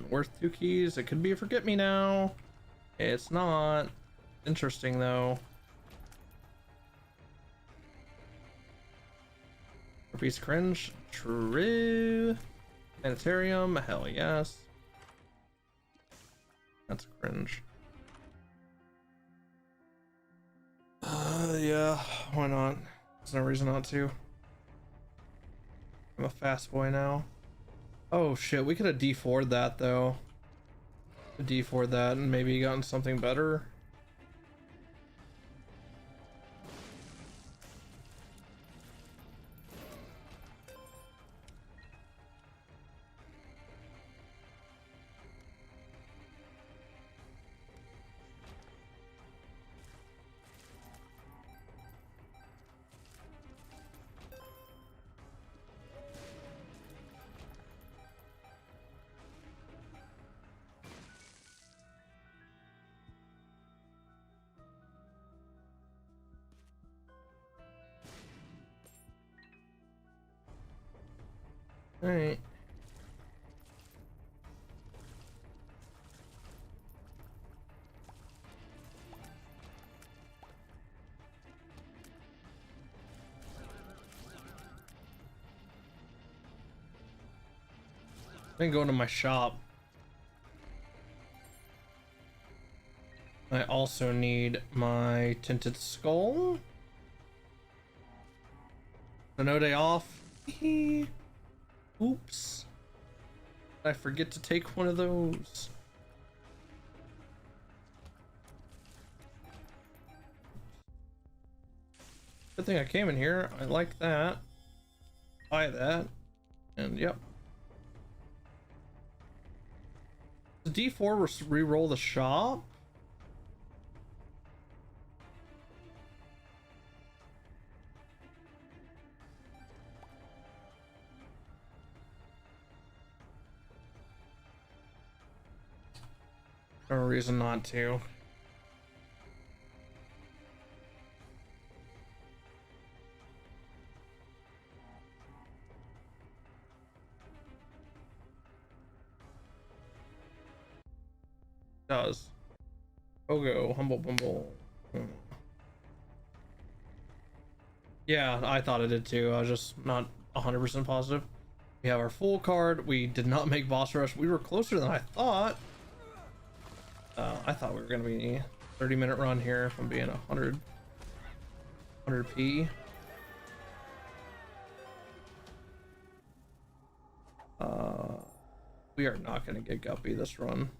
Worth 2 keys. It could be a forget me now. It's not. Interesting though. A piece of cringe. True. Planetarium. Hell yes. That's cringe. Yeah. Why not? There's no reason not to. I'm a fast boy now. Oh shit, we could have D4'd that though. D4'd that and maybe gotten something better. All right. I'm going to my shop. I also need my tinted skull. So no day off. Oops. I forget to take one of those. Good thing I came in here. I like that. Buy that. And yep. Does D4 re-roll the shop? No reason not to. Does. Pogo, Humble Bumble. Yeah, I thought it did too. I was just not 100% positive. We have our full card. We did not make boss rush. We were closer than I thought. I thought we were gonna be 30-minute run here from being 100p. We are not gonna get Guppy this run.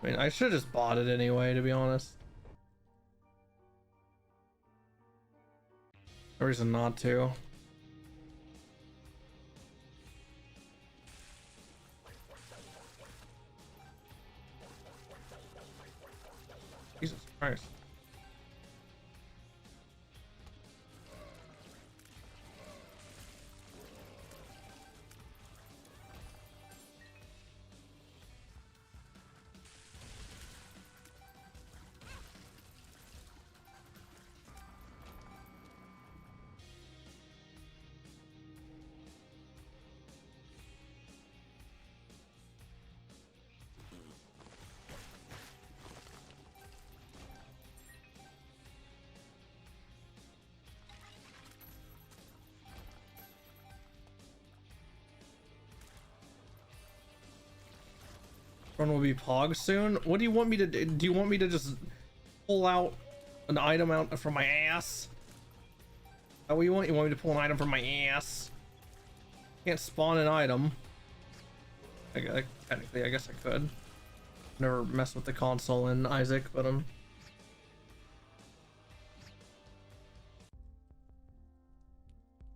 I mean, I should have just bought it anyway, to be honest. No reason not to. Jesus Christ. Run will be Pog soon. What do you want me to do? Do you want me to just pull out an item out from my ass? Is that what you want? You want me to pull an item from my ass? Can't spawn an item. Technically, I guess I could. Never messed with the console in Isaac, but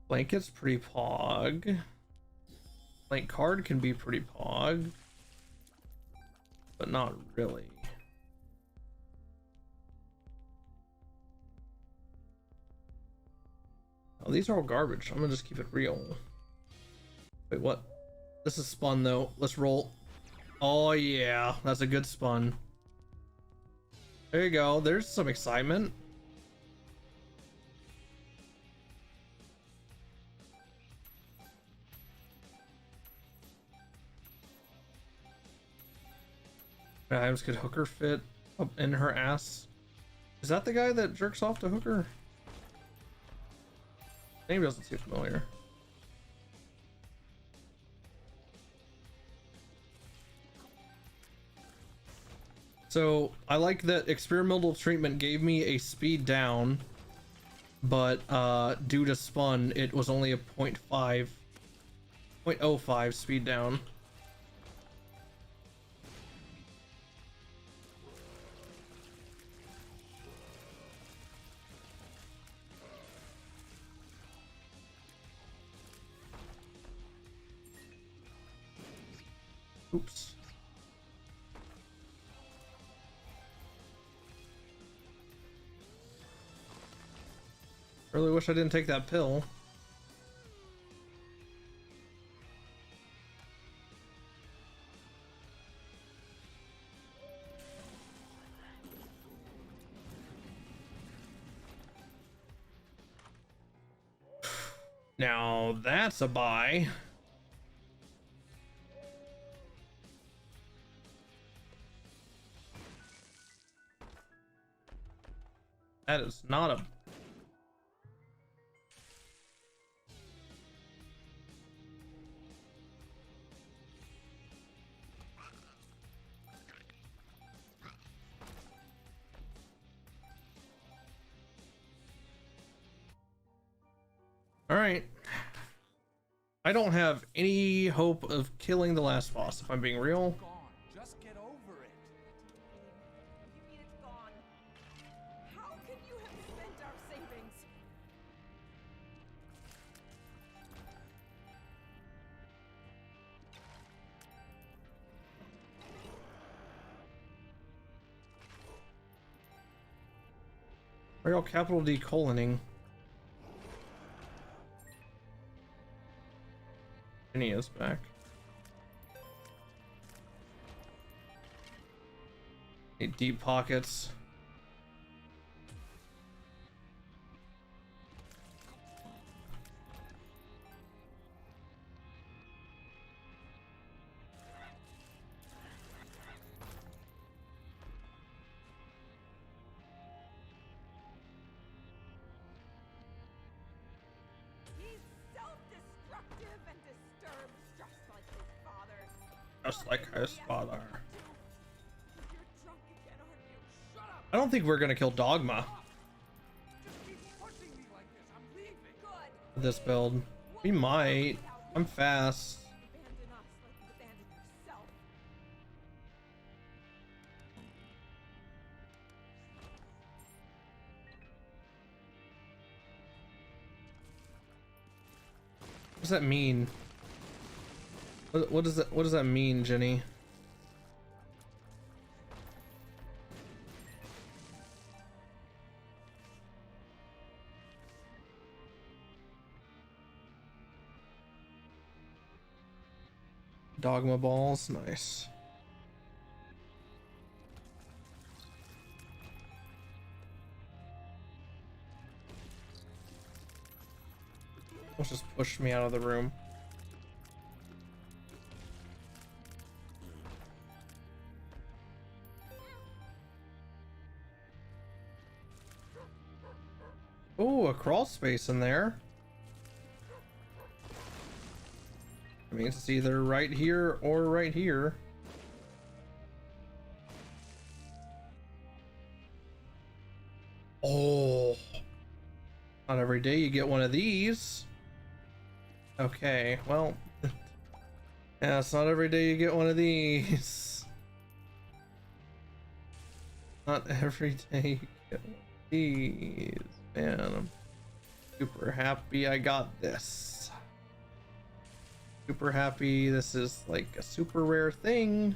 blanket's pretty pog. Blank card can be pretty pog, but not really. Oh, these are all garbage. I'm gonna just keep it real. Wait, what? This is spun though. Let's roll. Oh yeah, that's a good spun. There you go. There's some excitement. Items could hooker fit up in her ass. Is that the guy that jerks off to hooker? Name doesn't seem familiar. So I like that experimental treatment gave me a speed down, but due to spun, it was only a 0.05 speed down. Oops. Really wish I didn't take that pill. Now that's a buy. That is not a... All right. I don't have any hope of killing the last boss, if I'm being real. Just get over it. You mean it's gone? How can you have spent our savings? Are y'all capital D coloning? Jenny is back. Need deep pockets. He's self-destructive and disturbed, just like his father. Just like his father. You're drunk again, aren't you? Shut up! I don't think we're gonna kill Dogma Just keep pushing me like this. I'm leaving. Good. with this build. We might. I'm fast. Abandon us like you abandoned yourself. What does that mean? What does that mean, Jenny? Dogma balls, nice. Let's just push me out of the room. Oh, a crawl space in there. I mean, it's either right here or right here. every day you get one of these. Okay, well, yeah, it's not every day you get one of these. Not every day you get one of these. Man, I'm super happy I got this. Super happy this is like a super rare thing.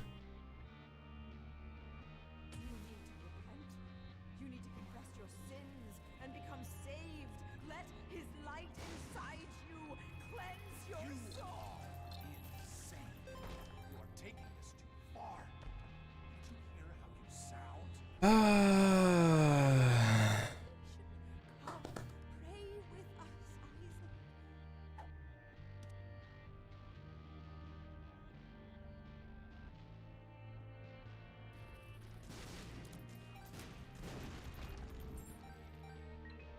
You need to confess your sins and become saved. Let his light inside you cleanse your soul. Insane. You are taking this too far. Did you hear how you sound? Come, pray with us, Isaac.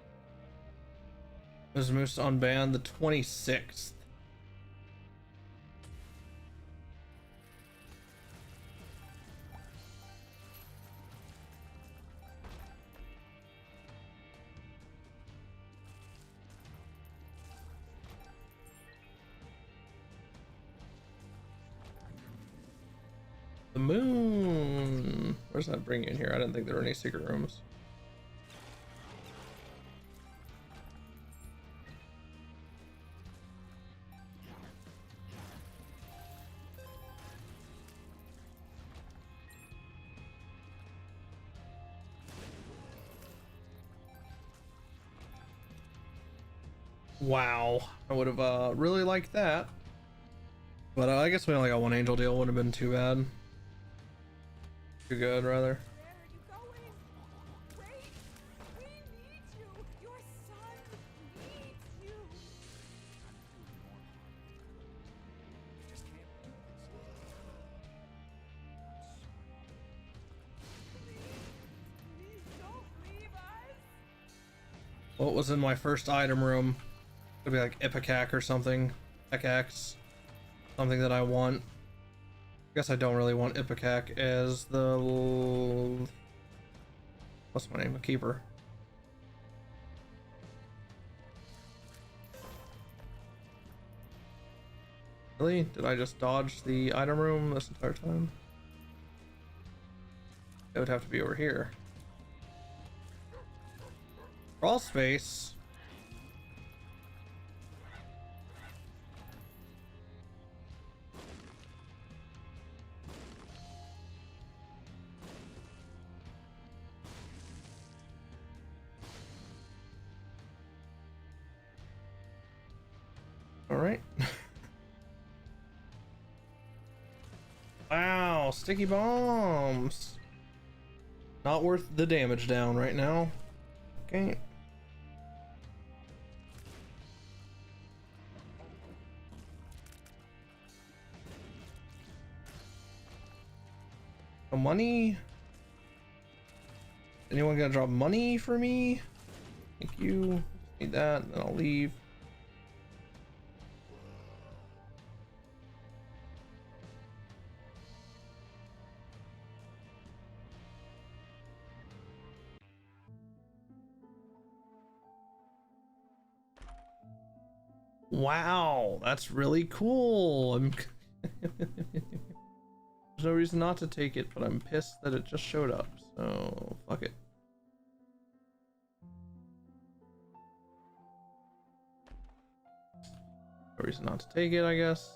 Was Moose unbanned the 26th. The moon. Where's that bring you in here? I didn't think there were any secret rooms. Wow, I would have really liked that, but I guess we only got one angel deal. Wouldn't have been too bad. Too good, rather. Where are you going? Wait! We need you! Your son needs you! Just can't do this. Please don't leave us! What was in my first item room? It'd be like Ipecac or something. Pickaxe. Something that I want. I guess I don't really want Ipecac as the... What's my name? A keeper. Really? Did I just dodge the item room this entire time? It would have to be over here. Crawl space. All right. Wow, sticky bombs. Not worth the damage down right now. Okay. No money? Anyone gonna drop money for me? Thank you. Need that, and then I'll leave. Wow, that's really cool. There's no reason not to take it, but I'm pissed that it just showed up. So, fuck it. No reason not to take it, I guess.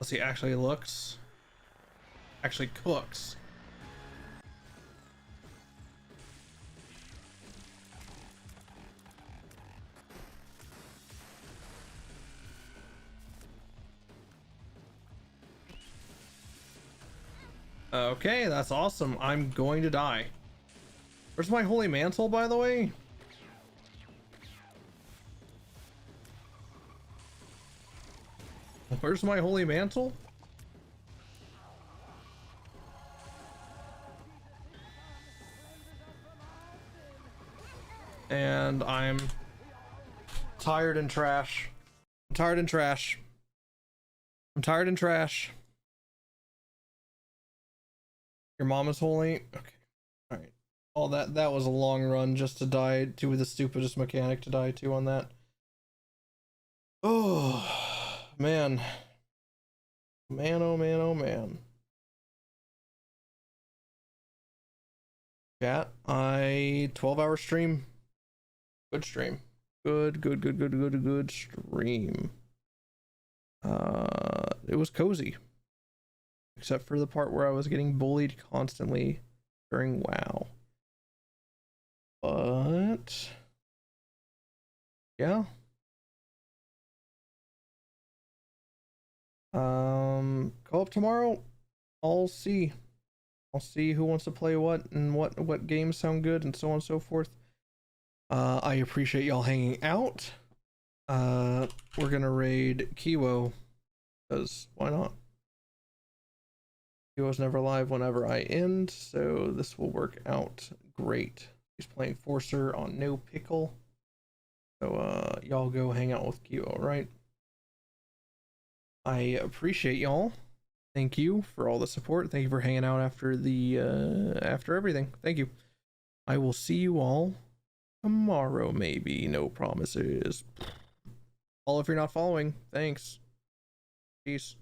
Let's see, actually looks. Actually cooks. Okay, that's awesome. I'm going to die. Where's my holy mantle, by the way? Where's my holy mantle? And I'm tired and trash. I'm tired and trash. I'm tired and trash. Your mom is holy. Okay. All right. All that was a long run just to die to the stupidest mechanic to die to on that. Oh man. Man, oh man, oh man. Chat, 12-hour stream. Good stream. Good stream. It was cozy. Except for the part where I was getting bullied constantly during WoW. But yeah. Call up tomorrow. I'll see who wants to play what and what games sound good and so on and so forth. I appreciate y'all hanging out. We're gonna raid Kiwo, because why not? Kiwo's never live whenever I end, so this will work out great. He's playing Forcer on No Pickle. So y'all go hang out with Kiwo, right? I appreciate y'all. Thank you for all the support. Thank you for hanging out after the after everything. Thank you. I will see you all tomorrow, maybe. No promises. All if you're not following. Thanks. Peace.